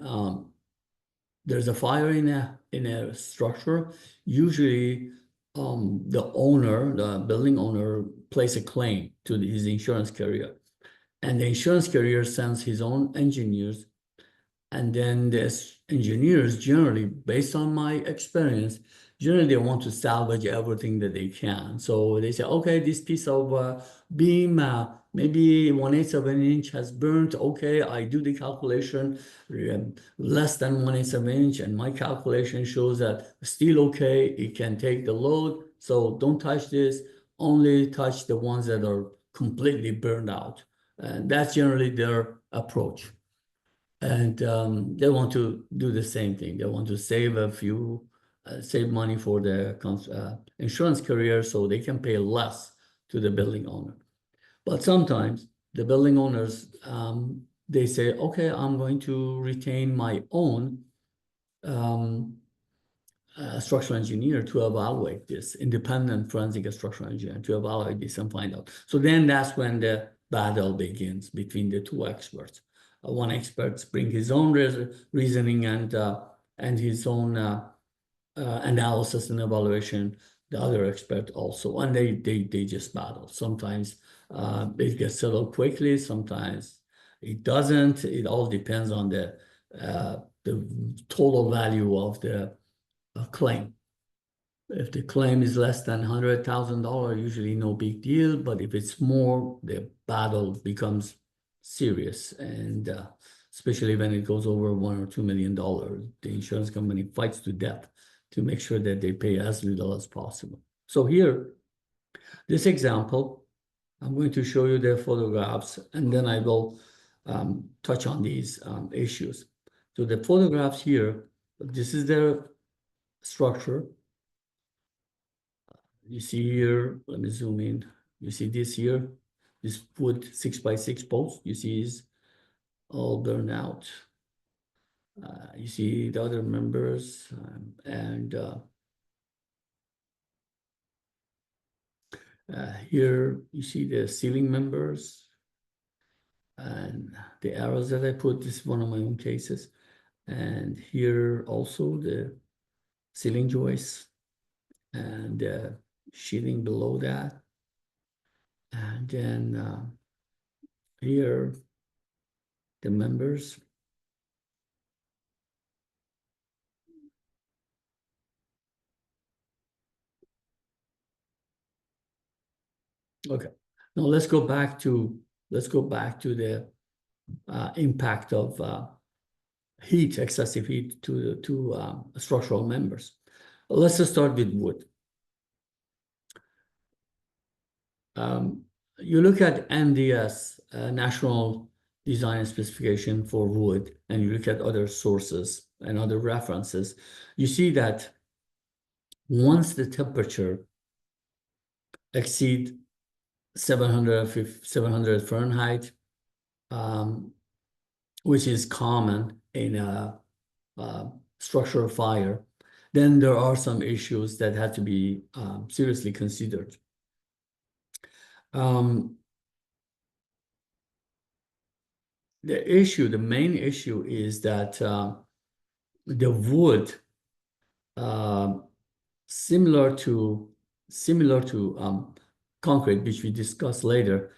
there's a fire in a structure, usually the building owner places a claim to his insurance carrier, and the insurance carrier sends his own engineers And then there's engineers generally, based on my experience, generally they want to salvage everything that they can. So they say, okay, this piece of beam, maybe 1/8 of an inch has burnt. Okay, I do the calculation, less than 1/8 of an inch, and my calculation shows that still okay, it can take the load. So don't touch this, only touch the ones that are completely burned out. And that's generally their approach. And they want to do the same thing. They want to save save money for the insurance carrier so they can pay less to the building owner. But sometimes the building owners, they say, okay, I'm going to retain my own um, structural engineer to evaluate this, independent forensic structural engineer to evaluate this and find out. So then that's when the battle begins between the two experts. One expert brings his own reasoning and his own analysis and evaluation. The other expert also, and they just battle. Sometimes it gets settled quickly. Sometimes it doesn't. It all depends on the total value of the claim. If the claim is less than $100,000, usually no big deal. But if it's more, the battle becomes serious. And especially when it goes over $1 or $2 million, the insurance company fights to death to make sure that they pay as little as possible. So here, this example, I'm going to show you the photographs, and then I will touch on these issues. So the photographs here, this is their structure. You see here, let me zoom in. You see this here, this wood 6x6 post, you see is all burned out. You see the other members and here you see the ceiling members and the arrows that I put. This is one of my own cases. And here also the ceiling joists and sheathing below that. And then here, the members. Okay, now let's go back to the impact of heat, excessive heat to structural members. Let's just start with wood. You look at NDS, National Design Specification for wood, and you look at other sources and other references, you see that once the temperature exceed 700 Fahrenheit, which is common in a structural fire, then there are some issues that have to be seriously considered. The main issue is that the wood, similar to concrete, which we discuss later,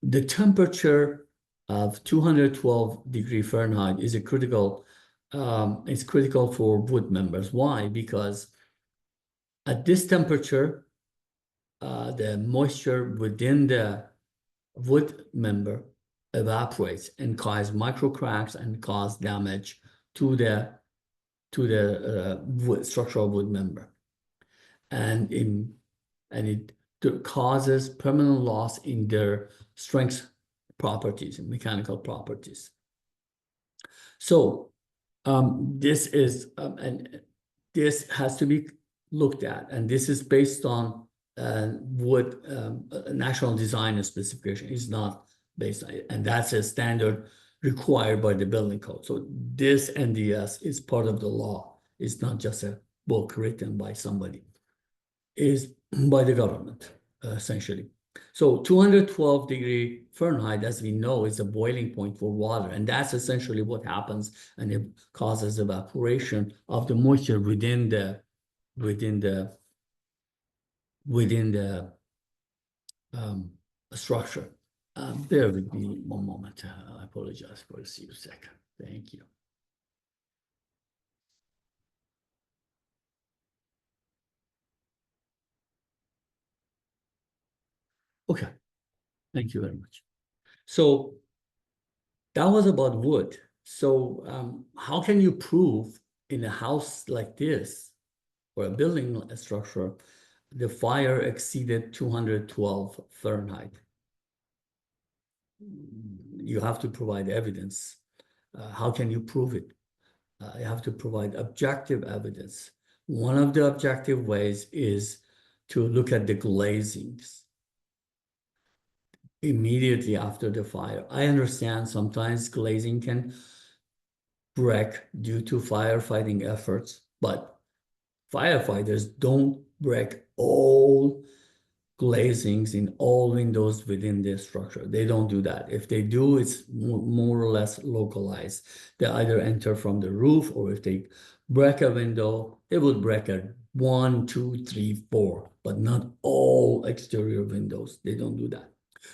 the temperature of 212 degrees Fahrenheit is critical. It's critical for wood members. Why? Because at this temperature, the moisture within the wood member evaporates and cause micro cracks and cause damage to the structural wood member, and it causes permanent loss in their strength properties and mechanical properties. So this has to be looked at, and this is based on wood national design specification. Is not based on it, and that's a standard required by the building code. So this NDS is part of the law. It's not just a book written by somebody. Is by the government, essentially. So 212 degrees Fahrenheit, as we know, is a boiling point for water. And that's essentially what happens, and it causes evaporation of the moisture within the structure. Bear with me one moment. I apologize for a few seconds. Thank you. Okay, thank you very much. So that was about wood. So how can you prove in a house like this or a building structure, the fire exceeded 212 Fahrenheit? You have to provide evidence. How can you prove it? You have to provide objective evidence. One of the objective ways is to look at the glazings immediately after the fire. I understand sometimes glazing can break due to firefighting efforts, but firefighters don't break all glazings in all windows within the structure. They don't do that. If they do, it's more or less localized. They either enter from the roof, or if they break a window, they would break a 1, 2, 3, 4, but not all exterior windows. They don't do that.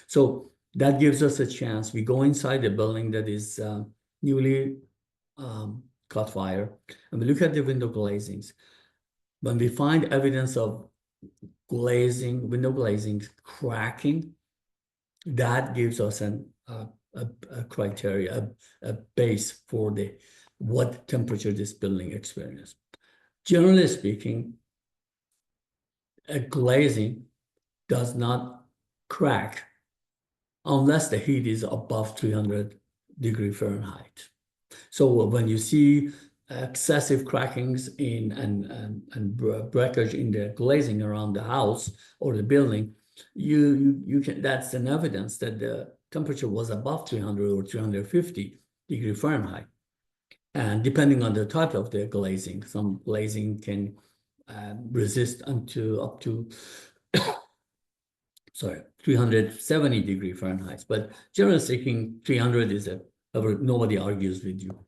So that gives us a chance. We go inside the building that is newly caught fire, and we look at the window glazings. When we find evidence of glazing, window glazing cracking, that gives us a criteria, a base for what temperature this building experienced. Generally speaking, a glazing does not crack unless the heat is above 300 degrees Fahrenheit. So when you see excessive crackings in and breakage in the glazing around the house or the building, you can, that's an evidence that the temperature was above 300 or 350 degree Fahrenheit. And depending on the type of the glazing, some glazing can resist up to sorry, 370 degree Fahrenheit. But generally speaking, 300 is nobody argues with you.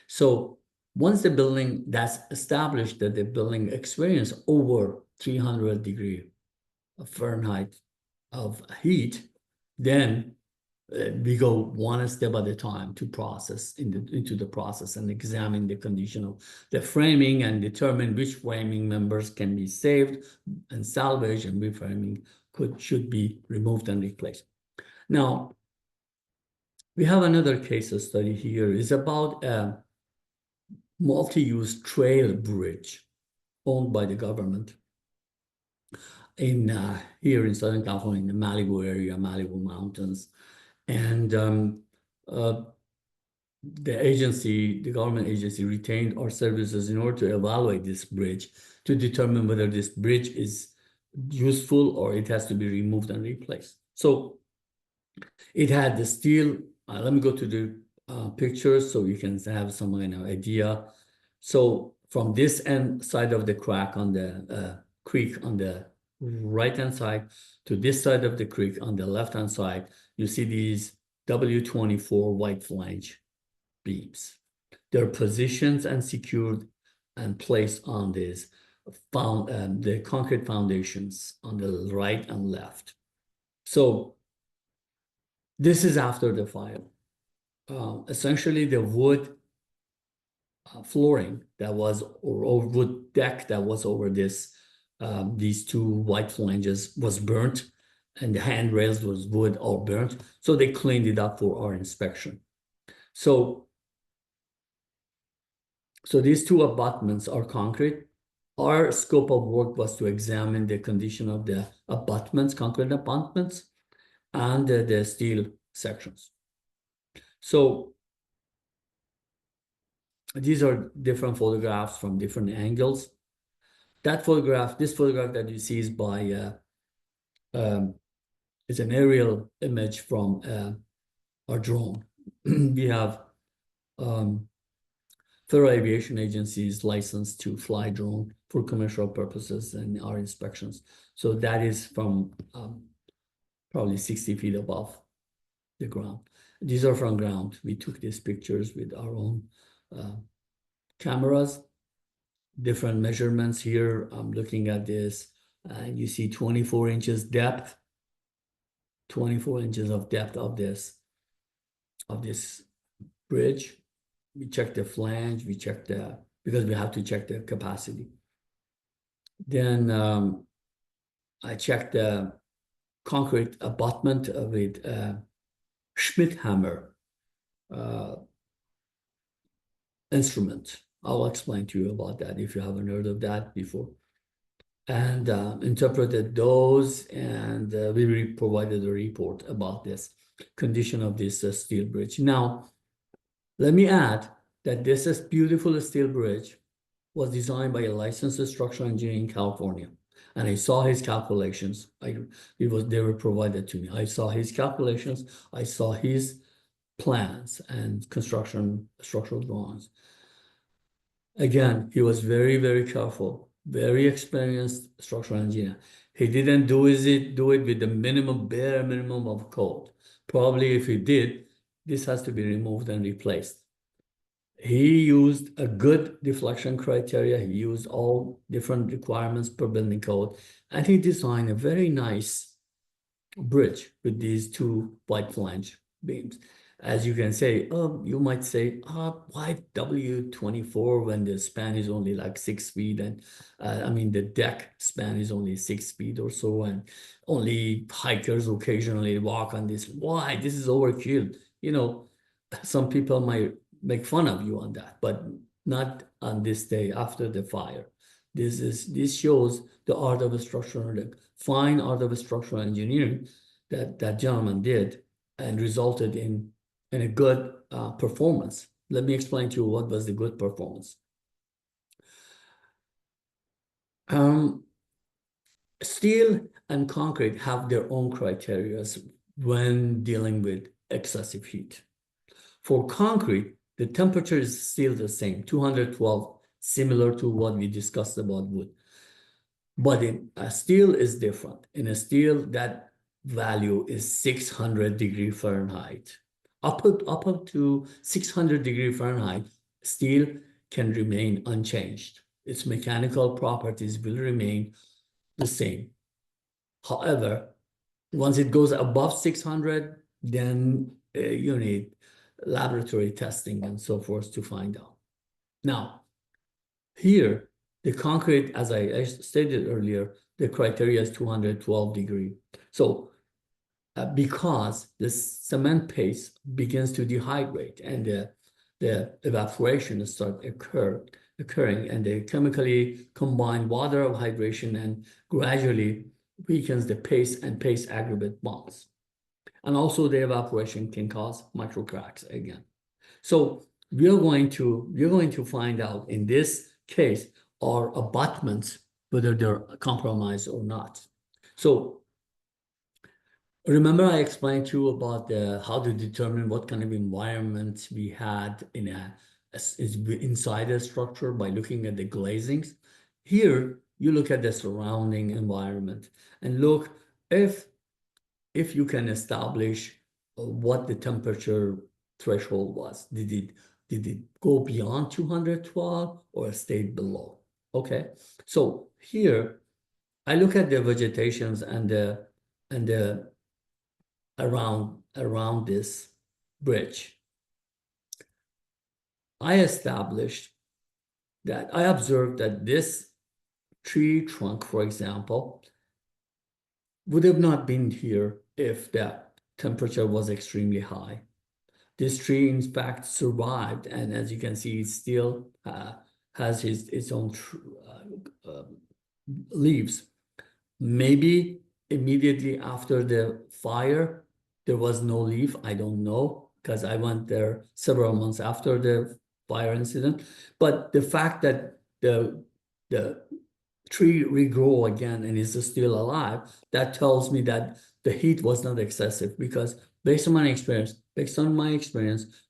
So once the building, that's established that the building experienced over 300 degree Fahrenheit of heat, then we go one step at a time to process into the process and examine the condition of the framing and determine which framing members can be saved and salvaged, and which framing should be removed and replaced. Now, we have another case study here. It's about a multi-use trail bridge owned by the government in here in Southern California, in the Malibu area, Malibu Mountains. And the government agency retained our services in order to evaluate this bridge to determine whether this bridge is useful or it has to be removed and replaced. So it had the steel. Let me go to the pictures so you can have some idea. So from this end side of the crack on the creek on the right-hand side to this side of the creek on the left-hand side, you see these W24 white flange beams. They're positioned and secured and placed on these the concrete foundations on the right and left. So this is after the fire. Essentially, the wood flooring that was, or wood deck that was over this, these two white flanges was burnt, and the handrails was wood all burnt. So they cleaned it up for our inspection. So these two abutments are concrete. Our scope of work was to examine the condition of the abutments, concrete abutments, and the steel sections. So these are different photographs from different angles. This photograph that you see is by is an aerial image from our drone. We have Federal Aviation Agency is licensed to fly drone for commercial purposes and our inspections. So that is from probably 60 feet above the ground. These are from ground. We took these pictures with our own cameras, different measurements here. I'm looking at this, and you see 24 inches depth, 24 inches of depth of this bridge. We check the flange, we check because we have to check the capacity. Then I checked the concrete abutment with Schmidt hammer instrument. I'll explain to you about that if you haven't heard of that before. And interpreted those, and we provided a report about this condition of this steel bridge. Now, let me add that this beautiful steel bridge was designed by a licensed structural engineer in California. And I saw his calculations. They were provided to me. I saw his calculations. I saw his plans and structural drawings. Again, he was very, very careful, very experienced structural engineer. He didn't do it with the bare minimum of code. Probably if he did, this has to be removed and replaced. He used a good deflection criteria. He used all different requirements per building code, and he designed a very nice bridge with these two wide flange beams. As you can say, you might say, why W24 when the span is only like 6 feet, and I mean the deck span is only 6 feet or so, and only hikers occasionally walk on this. Why? This is overkill. You know, some people might make fun of you on that, but not on this day after the fire. This shows the art of a structural, the fine art of a structural engineering that gentleman did, and resulted in a good performance. Let me explain to you what was the good performance. Steel and concrete have their own criteria when dealing with excessive heat. For concrete, the temperature is still the same, 212, similar to what we discussed about wood. But in a steel is different. In a steel, that value is 600 degree Fahrenheit. Up to 600 degree Fahrenheit, steel can remain unchanged. Its mechanical properties will remain the same. However, once it goes above 600, then you need laboratory testing and so forth to find out. Now, here, the concrete, as I stated earlier, the criteria is 212 degree. So because the cement paste begins to dehydrate and the evaporation starts occurring, and the chemically combined water of hydration and gradually weakens the paste and paste aggregate bonds. And also the evaporation can cause micro cracks again. So we're going to find out in this case are abutments, whether they're compromised or not. So remember I explained to you about how to determine what kind of environment we had inside a structure by looking at the glazings. Here, you look at the surrounding environment and look if you can establish what the temperature threshold was. Did it go beyond 212 or stayed below? Okay, so here I look at the vegetations and the around this bridge. I observed that this tree trunk, for example, would have not been here if the temperature was extremely high. This tree, in fact, survived, and as you can see, it still has its own leaves. Maybe immediately after the fire, there was no leaf. I don't know, because I went there several months after the fire incident. But the fact that the tree regrow again and is still alive, that tells me that the heat was not excessive, because based on my experience,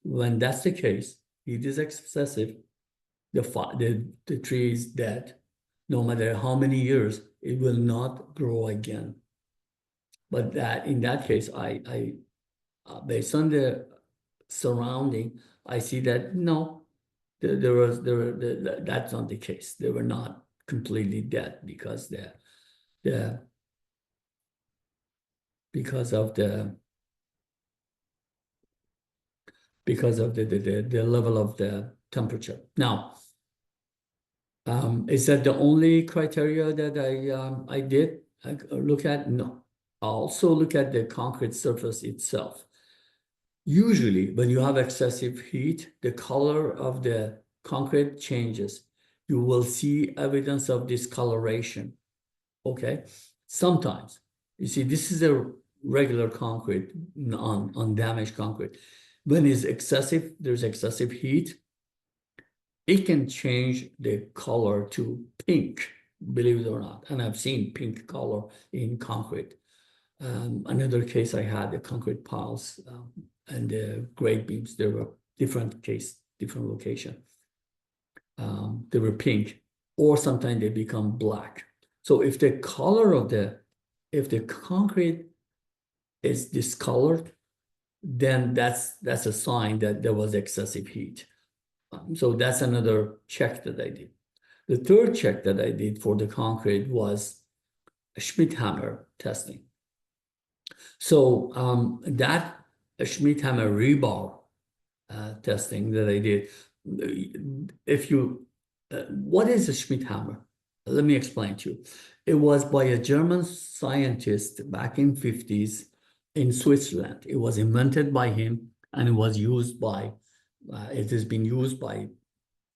when that's the case, heat is excessive, the tree is dead. No matter how many years, it will not grow again. But in that case, I based on the surrounding, I see that no, that's not the case. They were not completely dead because the level of the temperature. Now, is that the only criteria that I did look at? No. also look at the concrete surface itself. Usually, when you have excessive heat, the color of the concrete changes. You will see evidence of discoloration, okay? Sometimes. You see, this is a regular concrete, undamaged concrete. When it's excessive, there's excessive heat, it can change the color to pink, believe it or not. And I've seen pink color in concrete. Another case I had, the concrete piles and the grade beams, there were different location. They were pink, or sometimes they become black. So if the color of if the concrete is discolored, then that's a sign that there was excessive heat. So that's another check that I did. The third check that I did for the concrete was Schmidt hammer testing. So that Schmidt hammer rebar testing that I did, what is a Schmidt hammer? Let me explain to you. It was by a German scientist back in 50s in Switzerland. It was invented by him, and it was used by, it has been used by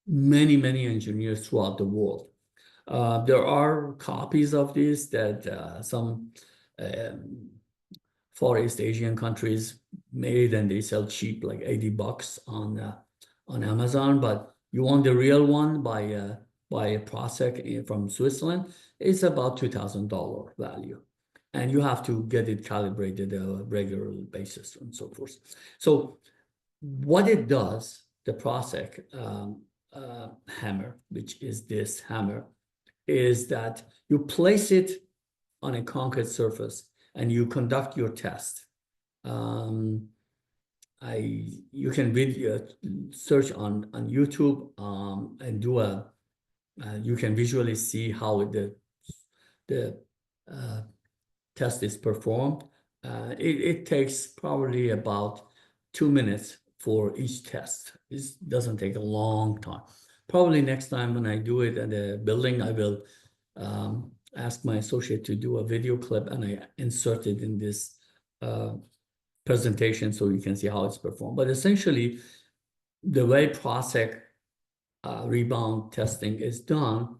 many, many engineers throughout the world. There are copies of this that some Far East Asian countries made, and they sell cheap, like $80 on Amazon. But you want the real one by a Prosek from Switzerland, it's about $2,000 value. And you have to get it calibrated on a regular basis and so forth. So what it does, the Prosek hammer, which is this hammer, is that you place it on a concrete surface and you conduct your test. You can video search on YouTube and do you can visually see how the test is performed. It takes probably about 2 minutes for each test. It doesn't take a long time. Probably next time when I do it at a building, I will ask my associate to do a video clip, and I insert it in this presentation so you can see how it's performed. But essentially, the way Prosek rebound testing is done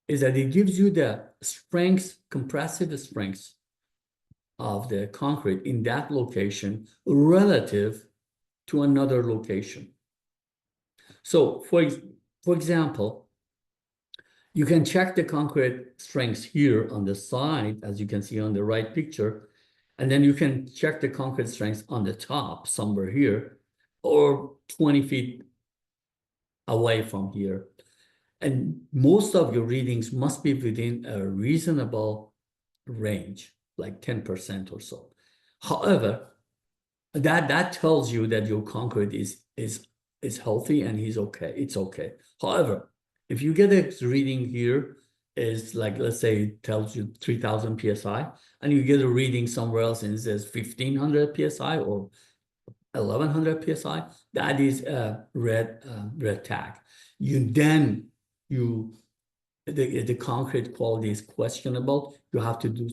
is that it gives you the strengths, compressive strengths of the concrete in that location relative to another location. So for example, you can check the concrete strengths here on the side, as you can see on the right picture, and then you can check the concrete strengths on the top, somewhere here, or 20 feet away from here. And most of your readings must be within a reasonable range, like 10% or so. However, that tells you that your concrete is healthy and it's okay. However, if you get a reading here is like, let's say it tells you 3000 psi, and you get a reading somewhere else and it says 1500 psi or 1100 psi, that is a red tag. The concrete quality is questionable. You have to do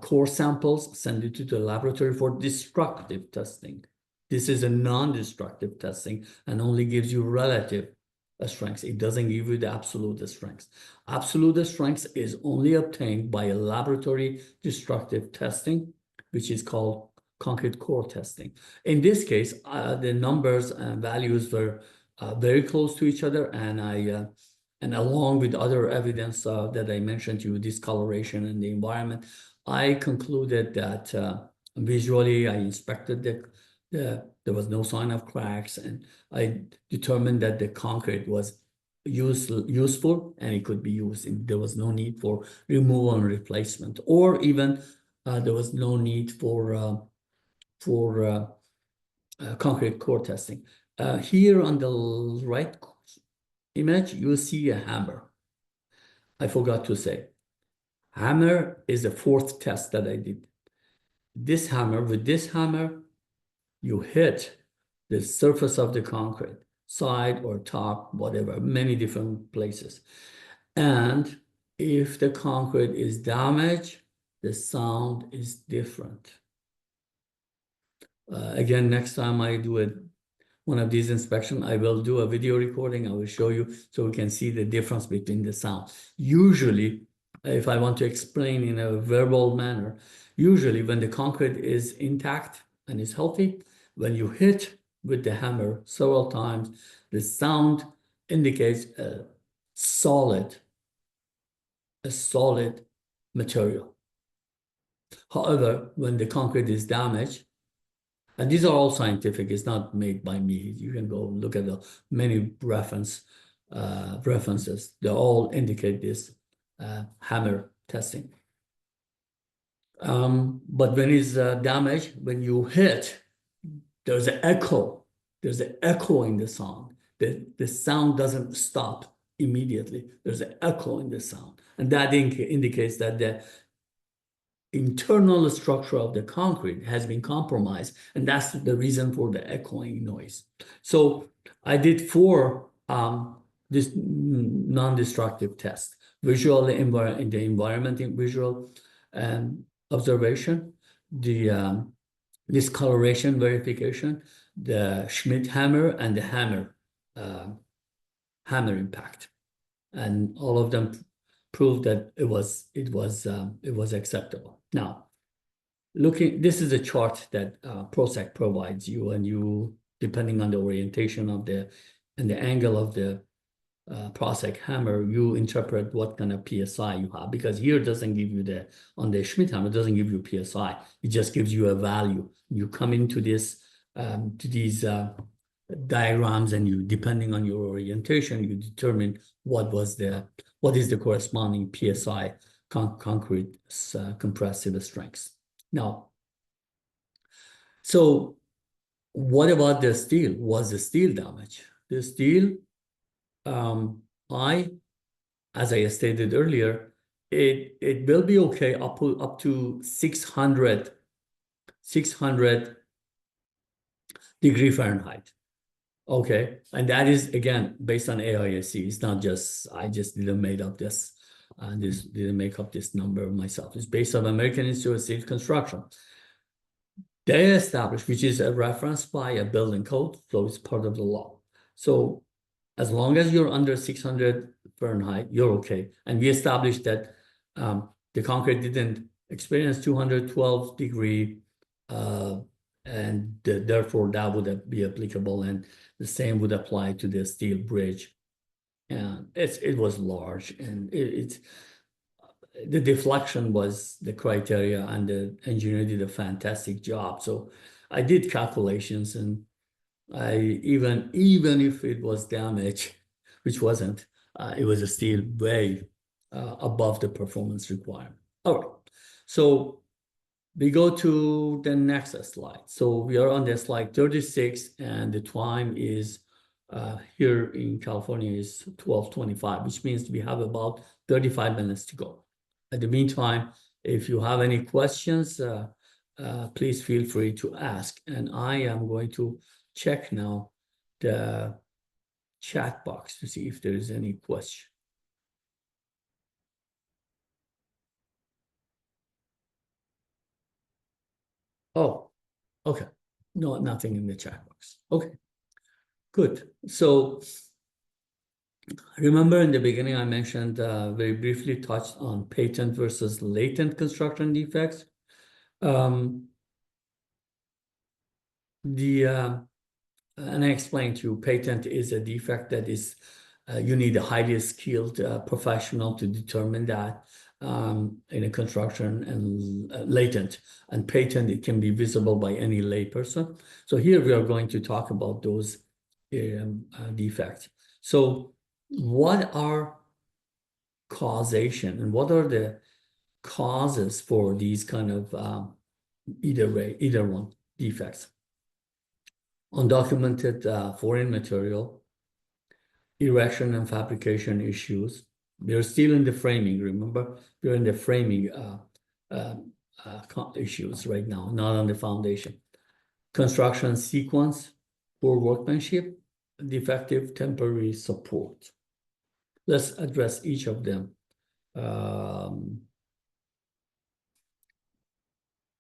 core samples, send it to the laboratory for destructive testing. This is a non-destructive testing and only gives you relative strengths. It doesn't give you the absolute strengths. Absolute strengths is only obtained by a laboratory destructive testing, which is called concrete core testing. In this case, the numbers and values were very close to each other, and along with other evidence that I mentioned to you, discoloration in the environment, I concluded that visually I inspected there was no sign of cracks, and I determined that the concrete was useful and it could be used. And there was no need for removal and replacement, or even there was no need for concrete core testing. Here on the right image, you see a hammer. I forgot to say, hammer is the fourth test that I did. With this hammer, you hit the surface of the concrete, side or top, whatever, many different places. And if the concrete is damaged, the sound is different. Again, next time I do one of these inspections, I will do a video recording. I will show you so we can see the difference between the sound. Usually, if I want to explain in a verbal manner, usually when the concrete is intact and is healthy, when you hit with the hammer several times, the sound indicates a solid material. However, when the concrete is damaged, and these are all scientific, it's not made by me. You can go look at the many references. They all indicate this hammer testing. But when it's damaged, when you hit, there's an echo. There's an echo in the sound. The sound doesn't stop immediately. There's an echo in the sound. And that indicates that the internal structure of the concrete has been compromised, and that's the reason for the echoing noise. So I did 4 this non-destructive tests: visual in the environment, in visual observation, the discoloration verification, the Schmidt hammer, and the hammer impact, and all of them proved that it was acceptable. Now, this is a chart that ProSec provides you, and you, depending on the orientation of and the angle of the ProSec hammer, you interpret what kind of PSI you have, because here it doesn't give you on the Schmidt hammer, it doesn't give you PSI. It just gives you a value. You come into this, to these diagrams, and you, depending on your orientation, you determine what is the corresponding PSI concrete compressive strengths. Now, so what about the steel? Was the steel damage? The steel, as I stated earlier, it will be okay up to 600 degree Fahrenheit. Okay, and that is, again, based on AISC. It's not just, I just didn't make up this, didn't make up this number myself. It's based on American Institute of Steel Construction. They established, which is a reference by a building code, so it's part of the law. So as long as you're under 600 Fahrenheit, you're okay. And we established that the concrete didn't experience 212 degree, and therefore that would be applicable, and the same would apply to the steel bridge. And it was large, and the deflection was the criteria, and the engineer did a fantastic job. So I did calculations, and even if it was damaged, which wasn't, it was still way above the performance requirement. All right, so we go to the next slide. So we are on the slide 36, and the time is here in California is 12:25, which means we have about 35 minutes to go. In the meantime, if you have any questions, please feel free to ask. And I am going to check now the chat box to see if there is any question. Oh, okay. No, nothing in the chat box. Okay, good. So remember in the beginning, I mentioned, very briefly touched on patent versus latent construction defects. And I explained to you, patent is a defect that is, you need a highly skilled professional to determine that in a construction, and latent and patent, it can be visible by any layperson. So here we are going to talk about those defects. So what are causation, and what are the causes for these kind of either one defects? Undocumented foreign material, erection and fabrication issues. We're still in the framing, remember? We're in the framing issues right now, not on the foundation. Construction sequence, poor workmanship, defective temporary support. Let's address each of them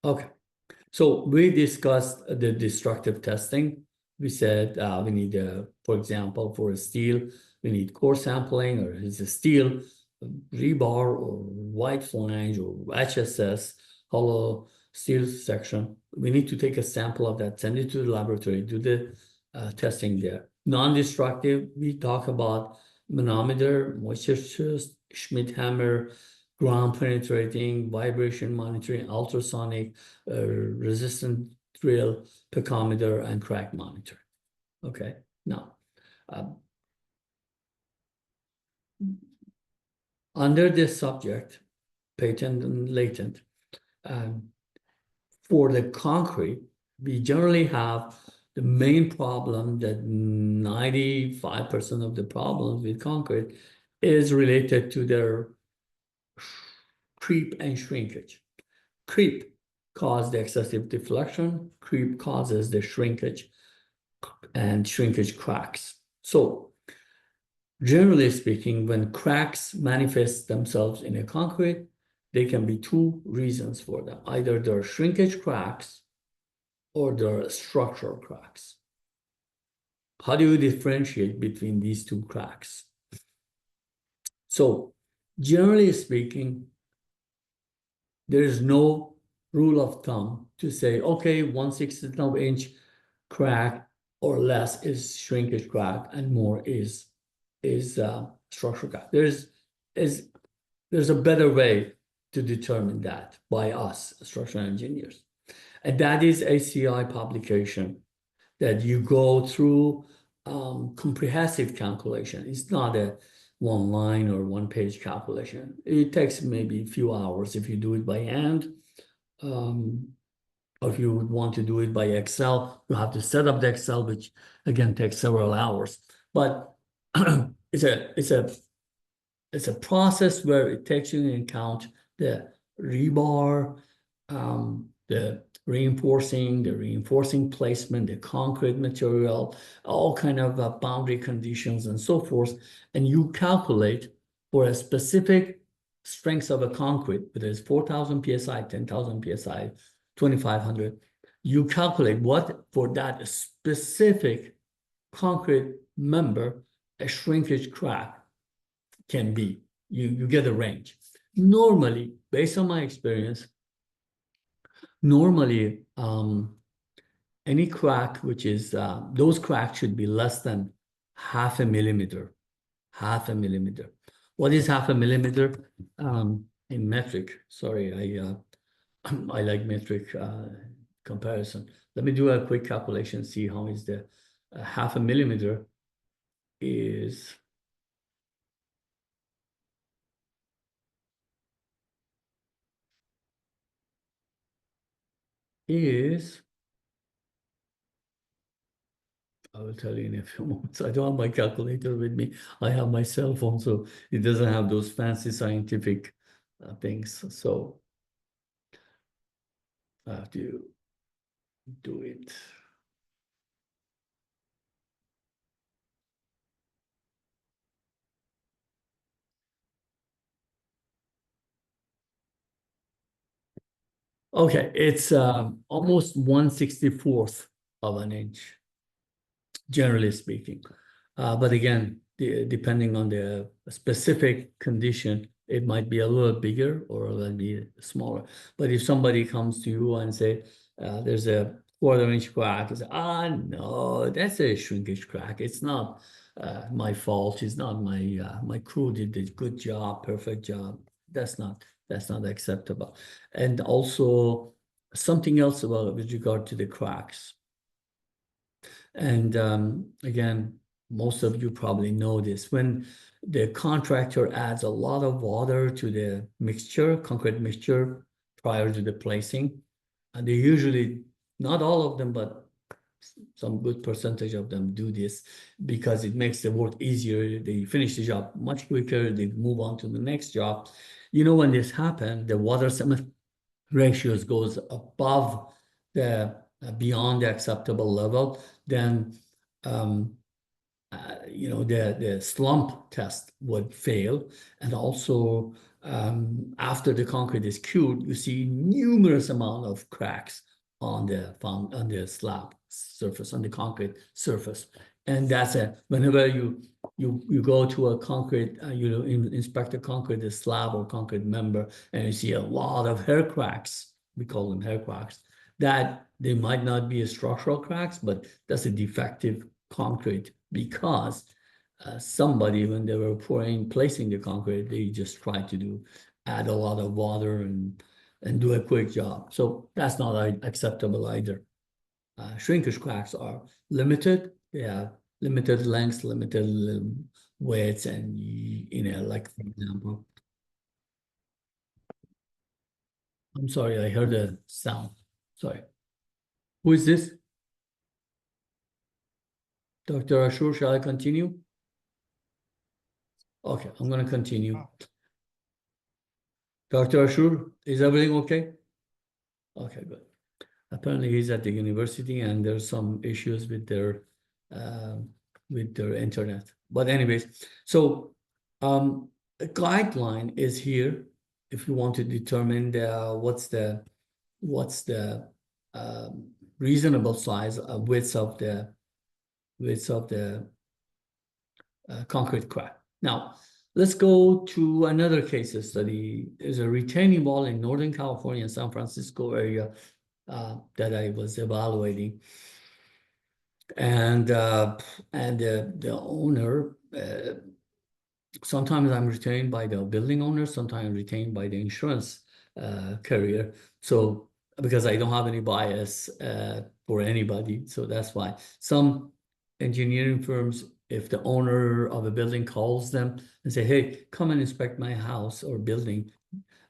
Okay. So we discussed the destructive testing. We said we need, for example, for a steel, we need core sampling, or is a steel rebar or white flange or HSS, hollow steel section. We need to take a sample of that, send it to the laboratory, do the testing there. Non-destructive, we talk about manometer, moisture test, Schmidt hammer, ground penetrating, vibration monitoring, ultrasonic, resistant drill, tachometer, and crack monitor. Okay, now, under this subject, patent and latent, um, for the concrete, we generally have the main problem that 95% of the problems with concrete is related to their creep and shrinkage. Creep causes the excessive deflection, creep causes the shrinkage, and shrinkage cracks. So generally speaking, when cracks manifest themselves in a concrete, there can be two reasons for them. Either they're shrinkage cracks or they're structural cracks. How do you differentiate between these two cracks? So generally speaking, there is no rule of thumb to say, okay, 1/16 of inch crack or less is shrinkage crack and more is structural crack. There's a better way to determine that by us structural engineers, and that is ACI publication that you go through comprehensive calculation. It's not a one line or one page calculation. It takes maybe a few hours if you do it by hand. Or if you would want to do it by Excel, you have to set up the Excel, which again takes several hours. But it's a process where it takes into account the rebar, the reinforcing placement, the concrete material, all kind of boundary conditions and so forth. And you calculate for a specific strength of a concrete, whether it's 4,000 PSI, 10,000 PSI, 2,500, you calculate what for that specific concrete member, a shrinkage crack can be. You get a range. Normally, based on my experience, normally any crack which is those cracks should be less than half a millimeter. What is half a millimeter in metric? Sorry, I like metric comparison. Let me do a quick calculation, see how is the half a millimeter is I will tell you in a few moments. I don't have my calculator with me. I have my cell phone, so it doesn't have those fancy scientific things. So I have to do it. Okay, it's almost 1/64th of an inch, generally speaking. But again, depending on the specific condition, it might be a little bigger or a little bit smaller. But if somebody comes to you and say, there's a 1/4 inch crack, you say, no, that's a shrinkage crack. It's not my fault. It's not my crew did a good job, perfect job. That's not acceptable. And also something else about with regard to the cracks. And again, most of you probably know this. When the contractor adds a lot of water to the mixture, concrete mixture, prior to the placing, and they usually, not all of them, but some good percentage of them do this because it makes the work easier. They finish the job much quicker. They move on to the next job. You know, when this happens, the water cement ratios goes above the beyond the acceptable level, then you know the slump test would fail, and also after the concrete is cured, you see numerous amount of cracks on the slab surface, on the concrete surface. And that's whenever you go to a concrete, inspect a concrete slab or concrete member, and you see a lot of hair cracks, we call them hair cracks, that they might not be a structural cracks, but that's a defective concrete because somebody, when they were placing the concrete, they just tried to add a lot of water and do a quick job. So that's not acceptable either. Shrinkage cracks are limited. They have limited lengths, limited widths, and like for example, I'm sorry, I heard a sound. Sorry. Who is this? Dr. Ashur, shall I continue? Okay, I'm going to continue. Dr. Ashur, is everything okay? Okay, good. Apparently he's at the university and there's some issues with their internet. But anyways, so a guideline is here if you want to determine what's the reasonable size of width of the concrete crack. Now, let's go to another case study. There's a retaining wall in Northern California, San Francisco area that I was evaluating. And the owner, sometimes I'm retained by the building owner, sometimes retained by the insurance carrier. So because I don't have any bias for anybody, so that's why. Some engineering firms, if the owner of a building calls them and say, hey, come and inspect my house or building,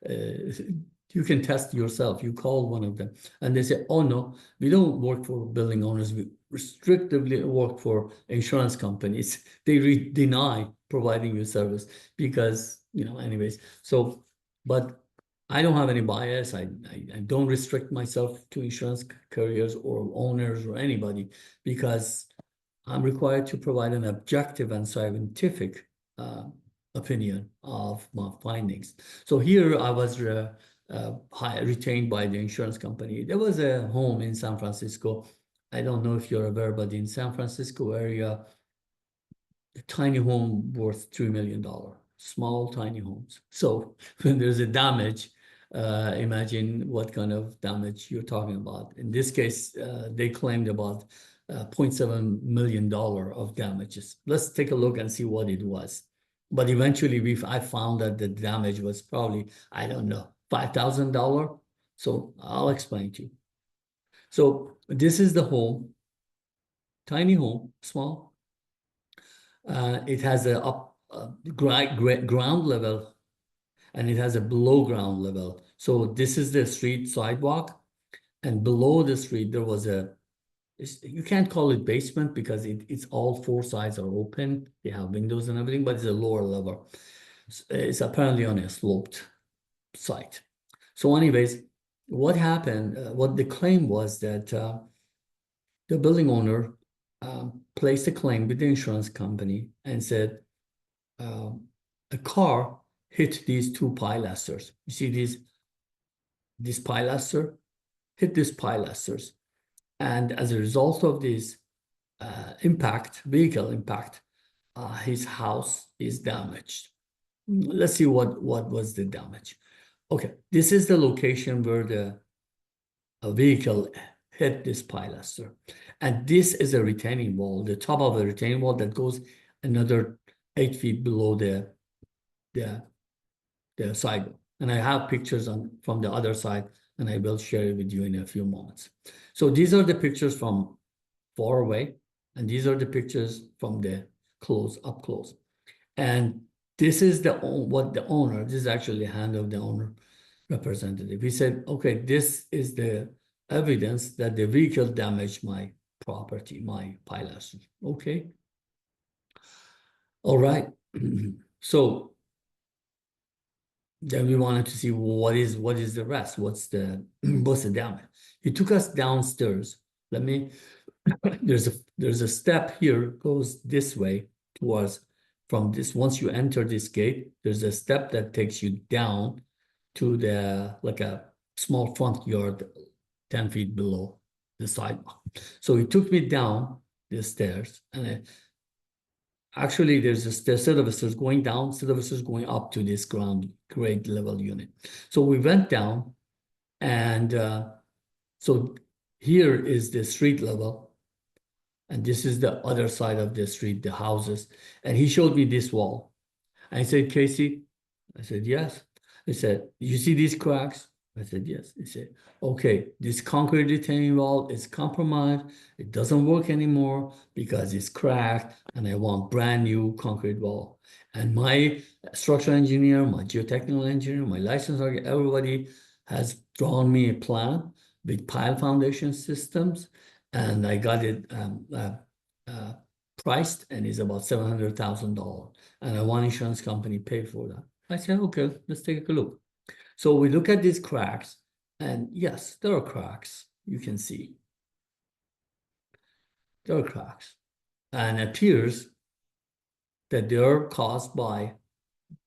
you can test yourself. You call one of them and they say, oh no, we don't work for building owners. We restrictively work for insurance companies. They deny providing you service because, anyways. So, but I don't have any bias. I don't restrict myself to insurance carriers or owners or anybody because I'm required to provide an objective and scientific opinion of my findings. So here I was retained by the insurance company. There was a home in San Francisco. I don't know if you're aware, but in San Francisco area, a tiny home worth $3 million, small, tiny homes. So when there's a damage, imagine what kind of damage you're talking about. In this case, they claimed about $0.7 million of damages. Let's take a look and see what it was. But eventually I found that the damage was probably, I don't know, $5,000. So I'll explain to you. So this is the home, tiny home, small. It has a ground level and it has a below ground level. So this is the street sidewalk, and below the street there was you can't call it basement because it's all four sides are open. They have windows and everything, but it's a lower level. It's apparently on a sloped site. So anyways, what happened, what the claim was that the building owner placed a claim with the insurance company and said a car hit these two pilasters. You see this pilaster hit these pilasters. And as a result of this vehicle impact, his house is damaged. Let's see what was the damage. Okay, this is the location where a vehicle hit this pilaster. And this is a retaining wall, the top of a retaining wall that goes another 8 feet below the sidewalk. And I have pictures from the other side, and I will share it with you in a few moments. So these are the pictures from far away, and these are the pictures from the up close. And this is what the owner, this is actually the hand of the owner representative. He said, okay, this is the evidence that the vehicle damaged my property, my pilaster. Okay. All right. So then we wanted to see what is the rest, what's the damage. He took us downstairs. There's a step here, goes this way towards from this, once you enter this gate, there's a step that takes you down to the, like a small front yard, 10 feet below the sidewalk. So he took me down the stairs, and actually there's a set of stairs going down, set of stairs going up to this grade level unit. So we went down, and so here is the street level, and this is the other side of the street, the houses. And he showed me this wall. I said, Casey, I said, yes. He said, you see these cracks? I said, yes. He said, okay, this concrete retaining wall is compromised. It doesn't work anymore because it's cracked, and I want brand new concrete wall. And my structural engineer, my geotechnical engineer, my licensed architect, everybody has drawn me a plan with pile foundation systems, and I got it priced, and it's about $700,000. And I want insurance company pay for that. I said, okay, let's take a look. So we look at these cracks, and yes, there are cracks. You can see there are cracks, and it appears that they are caused by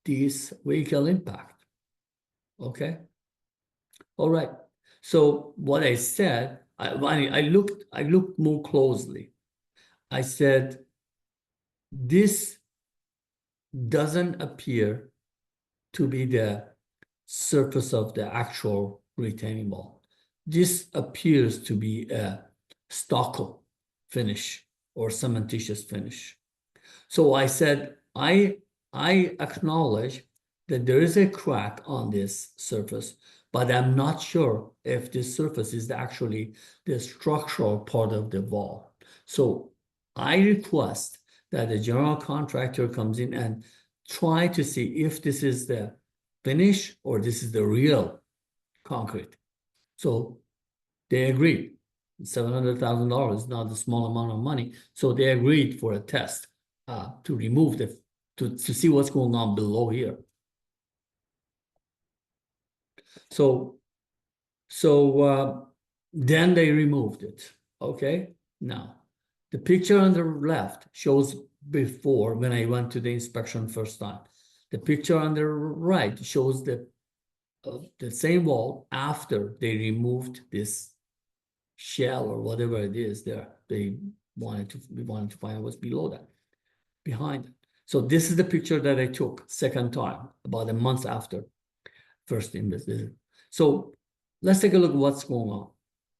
this vehicle impact. Okay. All right. So what I said, I looked more closely. I said, this doesn't appear to be the surface of the actual retaining wall. This appears to be a stucco finish or cementitious finish. So I said, I acknowledge that there is a crack on this surface, but I'm not sure if this surface is actually the structural part of the wall. So I request that the general contractor comes in and try to see if this is the finish or this is the real concrete. So they agreed. $700,000 is not a small amount of money. So they agreed for a test to remove to see what's going on below here. So then they removed it. Okay. Now the picture on the left shows before, when I went to the inspection first time. The picture on the right shows the same wall after they removed this shell or whatever it is there. We wanted to find out what's below that, behind it. So this is the picture that I took second time, about a month after first visit. So let's take a look at what's going on.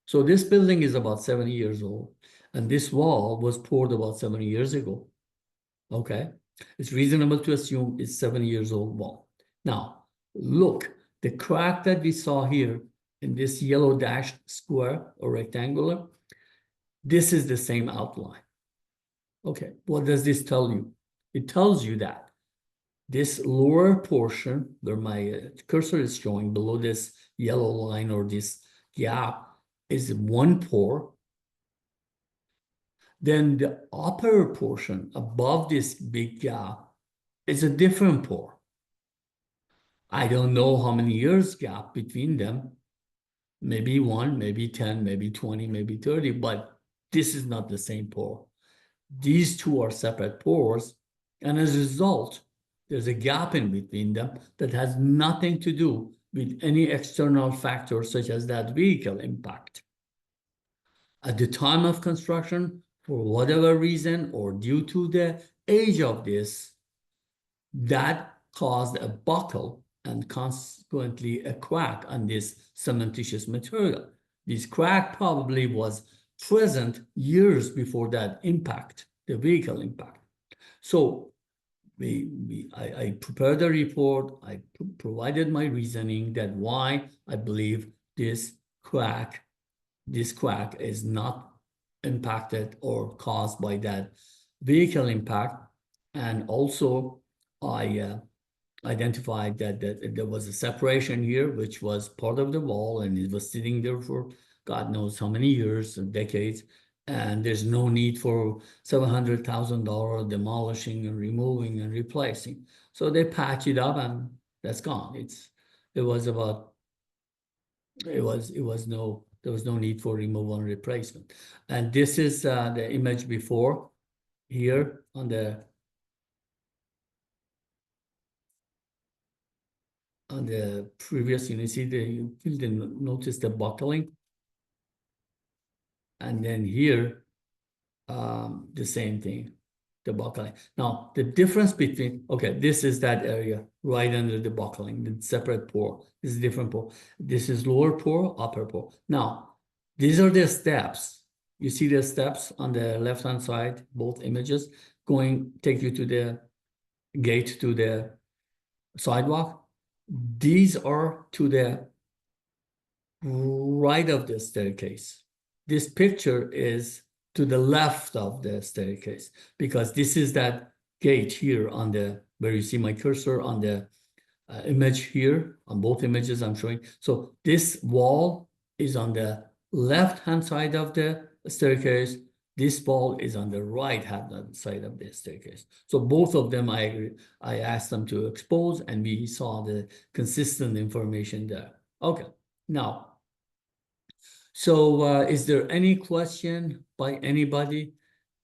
So this building is about 70 years old, and this wall was poured about 70 years ago. Okay, it's reasonable to assume it's 70 years old wall. Now, look, the crack that we saw here in this yellow dashed square or rectangular, this is the same outline. Okay, what does this tell you? It tells you that this lower portion where my cursor is showing below this yellow line or this gap is one pore. Then the upper portion above this big gap is a different pore. I don't know how many years gap between them. Maybe 1, maybe 10, maybe 20, maybe 30, but this is not the same pore. These two are separate pores, and as a result, there's a gap in between them that has nothing to do with any external factor such as that vehicle impact. At the time of construction, for whatever reason or due to the age of this, that caused a buckle and consequently a crack on this cementitious material. This crack probably was present years before that impact, the vehicle impact. So I prepared a report. I provided my reasoning that why I believe this crack is not impacted or caused by that vehicle impact. And also I identified that there was a separation here, which was part of the wall, and it was sitting there for God knows how many years and decades. And there's no need for $700,000 demolishing and removing and replacing. So they patch it up and that's gone. There was no need for removal and replacement. And this is the image before here on the on the previous, you see you notice the buckling. And then here, the same thing, the buckling. Now, the difference between, okay, this is that area right under the buckling, the separate pore. This is different pore. This is lower pore, upper pore. Now, these are the steps. You see the steps on the left-hand side, both images, take you to the gate to the sidewalk. These are to the right of the staircase. This picture is to the left of the staircase because this is that gate here on the, where you see my cursor on the image here, on both images I'm showing. So this wall is on the left-hand side of the staircase. This wall is on the right-hand side of the staircase. So both of them, I asked them to expose, and we saw the consistent information there. Okay, now, so is there any question by anybody?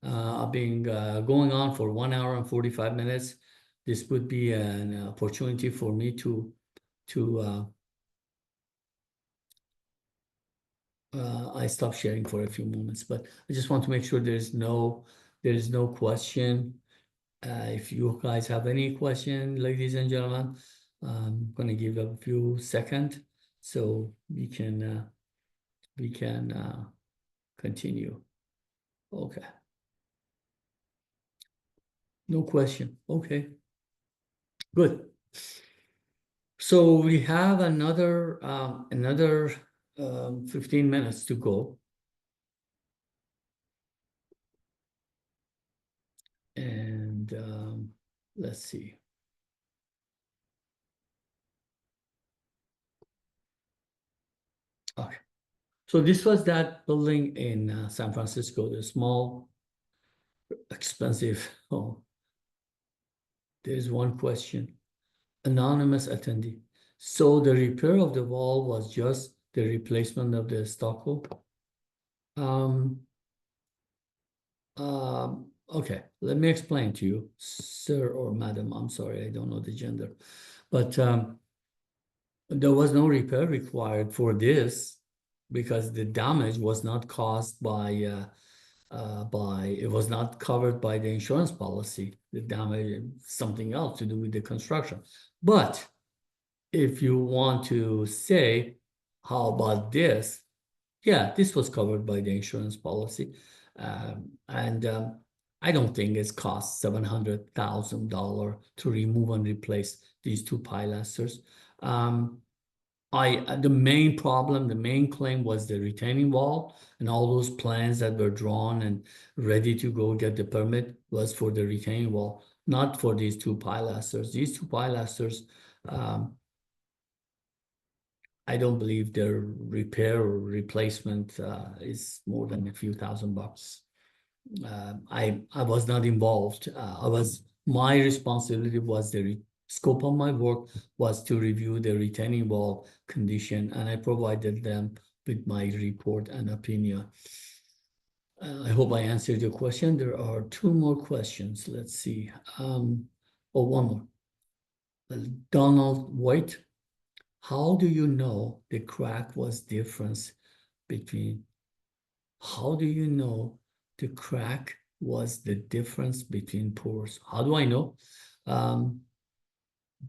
Being going on for 1 hour and 45 minutes. This would be an opportunity for me to I stop sharing for a few moments, but I just want to make sure there's no question. If you guys have any question, ladies and gentlemen, I'm gonna give a few seconds so we can continue. Okay. No question. Okay. Good. So we have another 15 minutes to go. And let's see. Okay. So this was that building in San Francisco, the small, expensive home. There's one question. Anonymous attendee. So the repair of the wall was just the replacement of the stucco? Okay, let me explain to you, sir or madam. I'm sorry, I don't know the gender. But there was no repair required for this because the damage was not caused by, it was not covered by the insurance policy. The damage, something else to do with the construction. But if you want to say, how about this? Yeah, this was covered by the insurance policy. I don't think it's cost $700,000 to remove and replace these two pilasters. The main problem, the main claim was the retaining wall, and all those plans that were drawn and ready to go get the permit was for the retaining wall, not for these two pilasters. These two pilasters, I don't believe their repair or replacement is more than a few $1,000. I was not involved. My responsibility was the scope of my work was to review the retaining wall condition, and I provided them with my report and opinion. I hope I answered your question. There are two more questions. Let's see. One more. Donald White. How do you know the crack was difference between, how do you know the crack was the difference between pores? How do I know?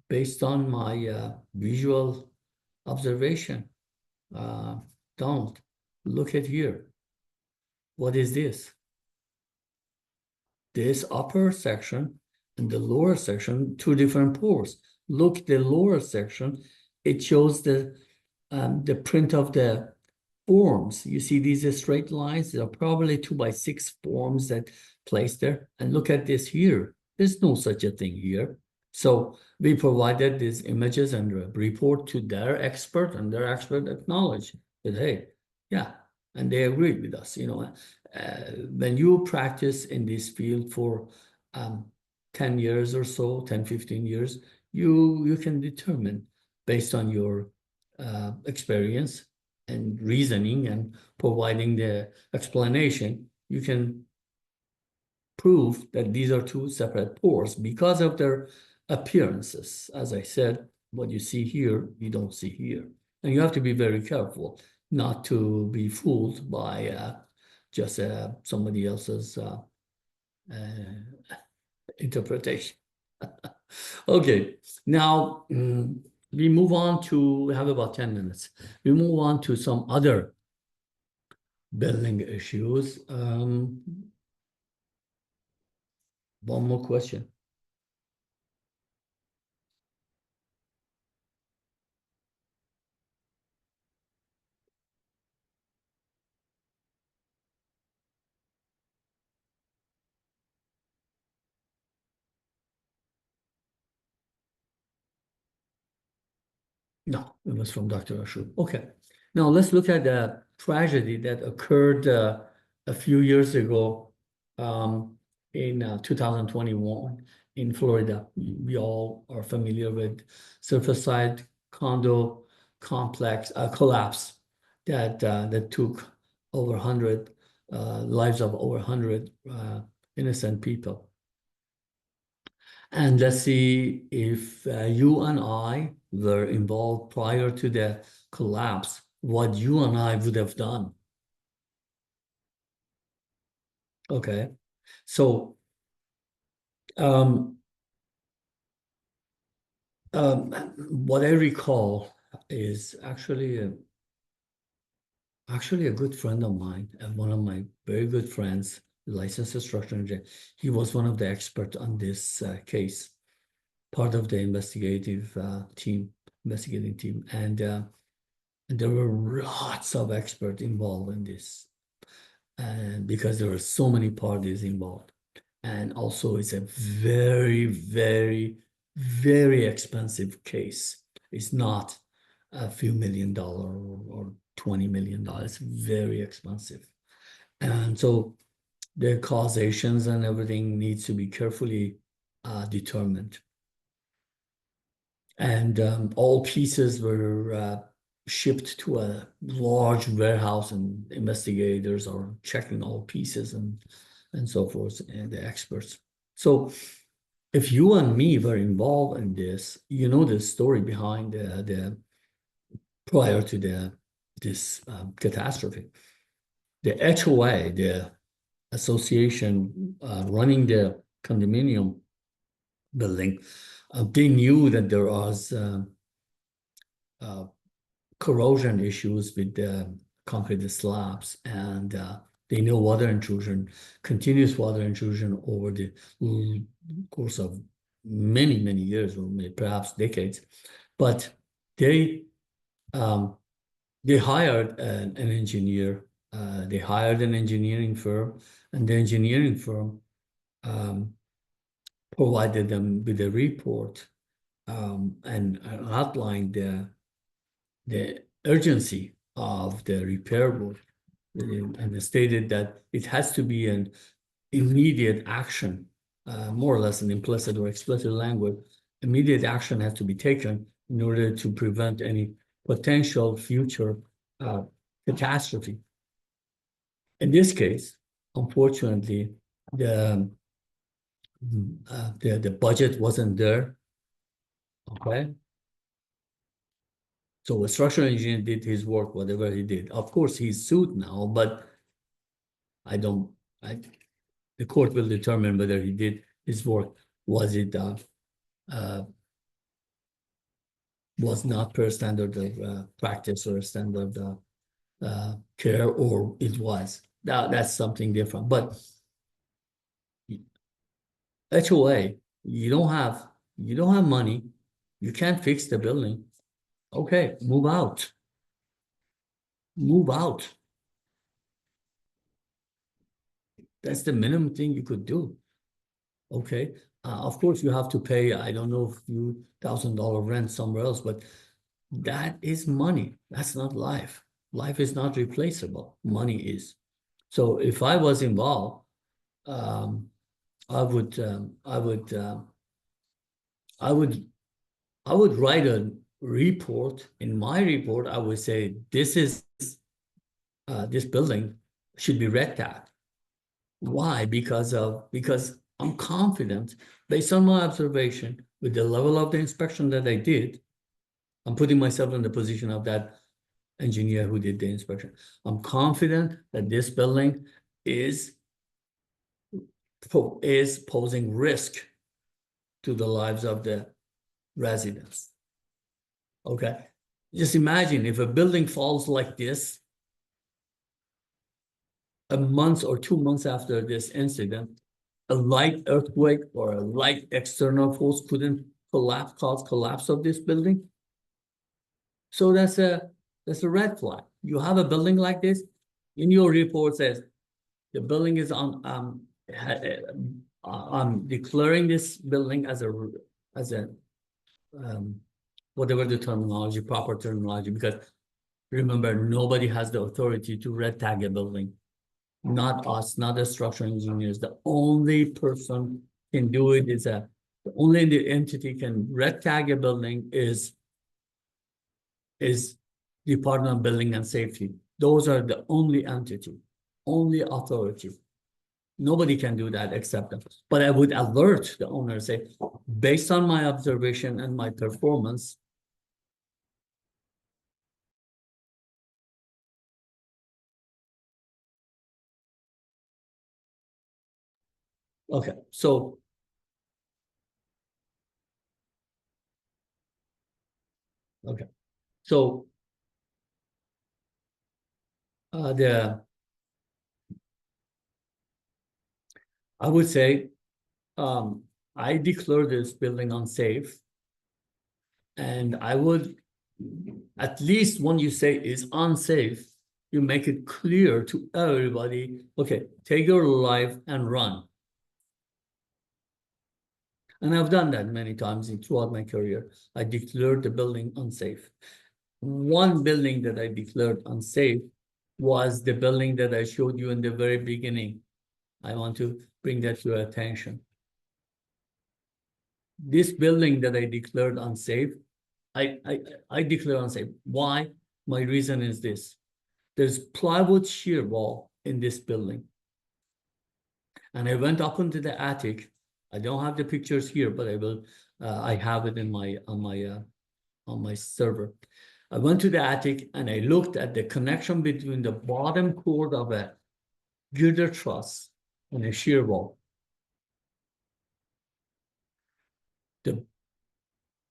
Based on my visual observation. Donald, look at here. What is this? This upper section and the lower section, two different pores. Look, the lower section, it shows the print of the forms. You see these straight lines? There are probably 2x6 forms that placed there. And look at this here. There's no such a thing here. So we provided these images and a report to their expert, and their expert acknowledged that, hey, yeah, and they agreed with us. You know, when you practice in this field for 10 years or so, 10, 15 years, you can determine based on your experience and reasoning and providing the explanation, you can prove that these are two separate pores because of their appearances. As I said, what you see here, you don't see here. And you have to be very careful not to be fooled by just somebody else's interpretation. Okay, now we move on to, we have about 10 minutes. We move on to some other building issues. One more question. No, it was from Dr. Ashur. Okay. Now let's look at the tragedy that occurred a few years ago in 2021 in Florida. We all are familiar with Surfside condo complex collapse that took over 100 lives of over 100 innocent people. And let's see if you and I were involved prior to the collapse, what you and I would have done. Okay. So what I recall is actually a good friend of mine, and one of my very good friends, licensed structural engineer. He was one of the experts on this case, part of the investigating team, and there were lots of experts involved in this, and because there were so many parties involved, and also it's a very, very, very expensive case. It's not a few $1 million or $20 million. It's very expensive, and so the causations and everything needs to be carefully determined. And all pieces were shipped to a large warehouse, and investigators are checking all pieces and so forth, and the experts. So if you and me were involved in this, you know the story behind the prior to this catastrophe. The HOA, the association running the condominium building, they knew that there was corrosion issues with the concrete slabs, and they know water intrusion, continuous water intrusion over the course of many, many years, or maybe perhaps decades. But they hired an engineer. They hired an engineering firm, and the engineering firm provided them with a report and outlined the urgency of the repair work, and stated that it has to be an immediate action, more or less an implicit or explicit language. Immediate action has to be taken in order to prevent any potential future catastrophe. In this case, unfortunately, the budget wasn't there. Okay. So a structural engineer did his work, whatever he did. Of course, he's sued now, but the court will determine whether he did his work. Was it was not per standard of practice or standard care, or it was. Now that's something different. But HOA, you don't have money, you can't fix the building. Okay, move out. Move out. That's the minimum thing you could do. Okay. Of course, you have to pay, I don't know, a few $1,000 rent somewhere else, but that is money. That's not life. Life is not replaceable. Money is. So if I was involved, I would write a report. In my report, I would say this building should be red tagged. Why? Because I'm confident, based on my observation, with the level of the inspection that I did, I'm putting myself in the position of that engineer who did the inspection. I'm confident that this building is posing risk to the lives of the residents. Okay, just imagine if a building falls like this a month or 2 months after this incident, a light earthquake or a light external force couldn't cause collapse of this building. So that's a red flag. You have a building like this, in your report says the building is on I'm declaring this building as a whatever the terminology, proper terminology, because remember, nobody has the authority to red tag a building. Not us, not the structural engineers. The only person can do it is the only the entity can red tag a building is Department of Building and Safety. Those are the only entity, only authority. Nobody can do that except them. But I would alert the owner, say, based on my observation and my performance, okay, so okay, so I would say I declare this building unsafe, and I would at least when you say is unsafe, you make it clear to everybody, okay, take your life and run. And I've done that many times throughout my career. I declared the building unsafe. One building that I declared unsafe was the building that I showed you in the very beginning. I want to bring that to your attention. This building that I declared unsafe, I declare unsafe. Why? My reason is this. There's plywood shear wall in this building. And I went up into the attic. I don't have the pictures here, but I will. I have it in my on my server. I went to the attic and I looked at the connection between the bottom cord of a girder truss and a shear wall.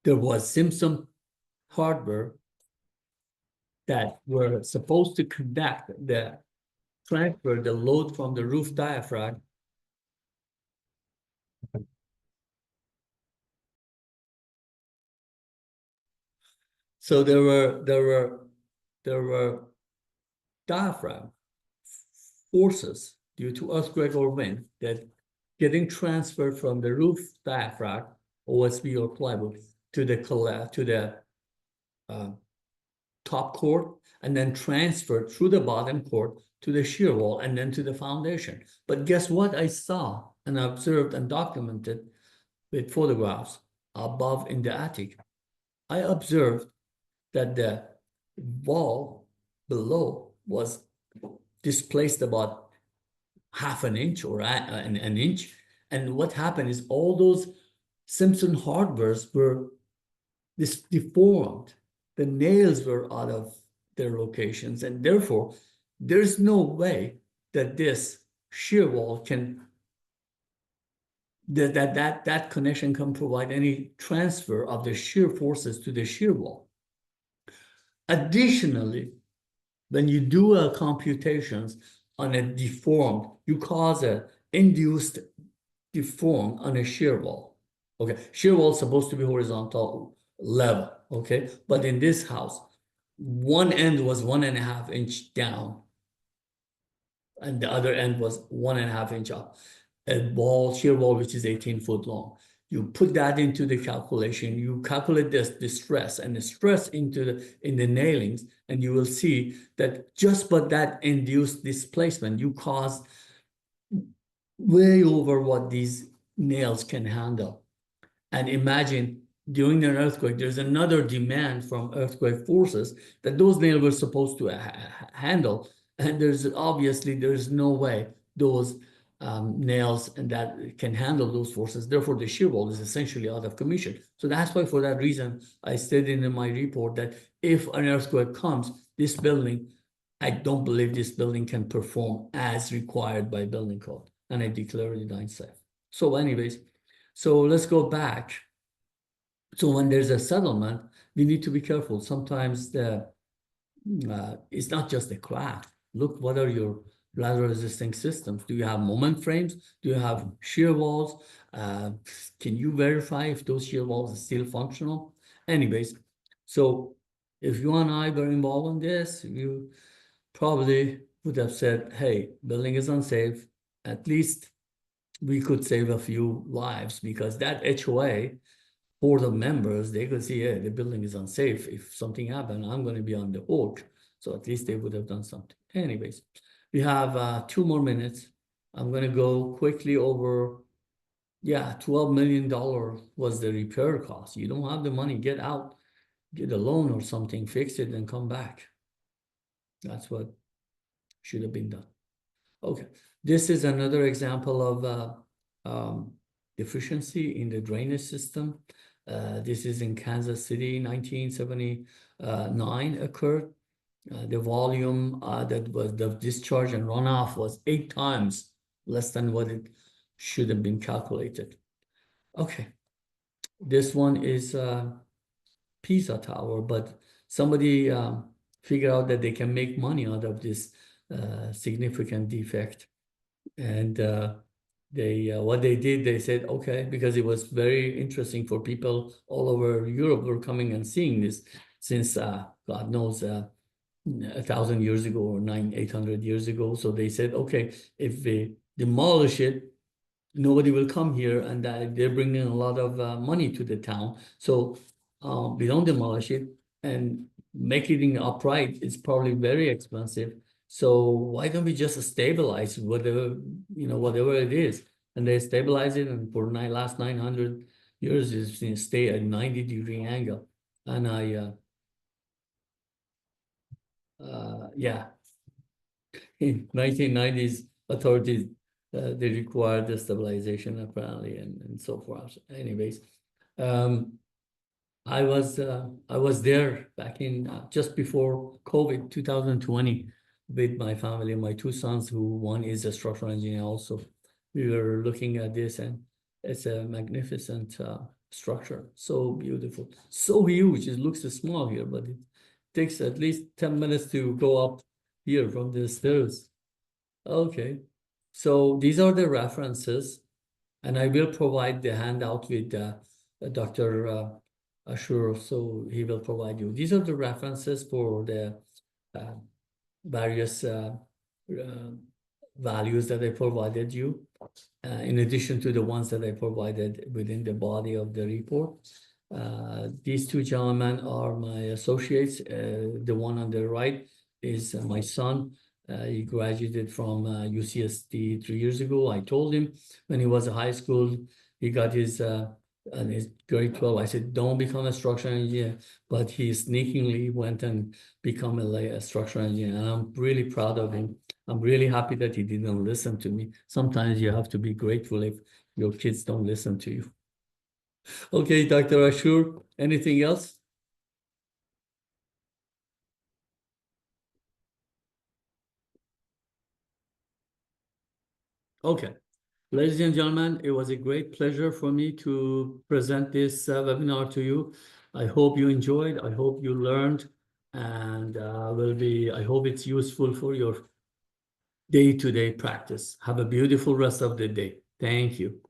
There was Simpson hardware that were supposed to connect transfer the load from the roof diaphragm so there were diaphragm forces due to earthquake or wind that getting transferred from the roof diaphragm, OSB or plywood, to the top cord, and then transferred through the bottom cord to the shear wall and then to the foundation. But guess what I saw and observed and documented with photographs above in the attic? I observed that the wall below was displaced about half an inch or an inch. And what happened is all those Simpson hardwares were deformed. The nails were out of their locations, and therefore there's no way that this shear wall can that connection can provide any transfer of the shear forces to the shear wall. Additionally, when you do computations on a deformed, you cause a induced deform on a shear wall. Okay, shear wall is supposed to be horizontal level. Okay, but in this house, one end was 1.5 inch down, and the other end was 1.5 inch up. A shear wall, which is 18 foot long. You put that into the calculation. You calculate the stress and the stress in the nailings, and you will see that just by that induced displacement, you cause way over what these nails can handle. And imagine during an earthquake, there's another demand from earthquake forces that those nails were supposed to handle. And there's no way those nails and that can handle those forces. Therefore, the shear wall is essentially out of commission. So that's why, for that reason, I stated in my report that if an earthquake comes, this building, I don't believe this building can perform as required by building code, and I declared it unsafe. So anyways, so let's go back. So when there's a settlement, we need to be careful. Sometimes it's not just a crack. Look, what are your ladder resisting systems? Do you have moment frames? Do you have shear walls? Can you verify if those shear walls are still functional? Anyways, so if you and I were involved in this, you probably would have said, hey, building is unsafe. At least we could save a few lives, because that HOA board of members, they could see, yeah, the building is unsafe. If something happened, I'm going to be on the hook. So at least they would have done something. Anyways, we have 2 more minutes. I'm going to go quickly over. Yeah, $12 million was the repair cost. You don't have the money, get out, get a loan or something, fix it, and come back. That's what should have been done. Okay, this is another example of deficiency in the drainage system. This is in Kansas City, 1979 occurred. The volume that was the discharge and runoff was 8 times less than what it should have been calculated. Okay, this one is Pisa Tower, but somebody figured out that they can make money out of this significant defect. And what they did, they said, okay, because it was very interesting for people all over Europe were coming and seeing this since God knows 1,000 years ago or 800 years ago. So they said, okay, if we demolish it, nobody will come here, and they're bringing a lot of money to the town. So we don't demolish it, and making it upright is probably very expensive. So why don't we just stabilize whatever, whatever it is? And they stabilize it, and for last 900 years, it's stay at 90-degree angle. And yeah, in 1990s, authorities they required the stabilization apparently, and so forth. Anyways, I was there back in just before COVID, 2020, with my family, my 2 sons, who one is a structural engineer also. We were looking at this, and it's a magnificent structure, so beautiful, so huge. It looks small here, but it takes at least 10 minutes to go up here from the stairs. Okay, so these are the references, and I will provide the handout with Dr. Ashur, so he will provide you. These are the references for the various values that I provided you, in addition to the ones that I provided within the body of the report. These 2 gentlemen are my associates. The one on the right is my son. He graduated from UCSD 3 years ago. I told him when he was in high school, he got his grade 12. I said, don't become a structural engineer, but he sneakingly went and become a structural engineer. And I'm really proud of him. I'm really happy that he didn't listen to me. Sometimes you have to be grateful if your kids don't listen to you. Okay, Dr. Ashur, anything else? Okay. Ladies and gentlemen, it was a great pleasure for me to present this webinar to you. I hope you enjoyed. I hope you learned, and I hope it's useful for your day-to-day practice. Have a beautiful rest of the day. Thank you.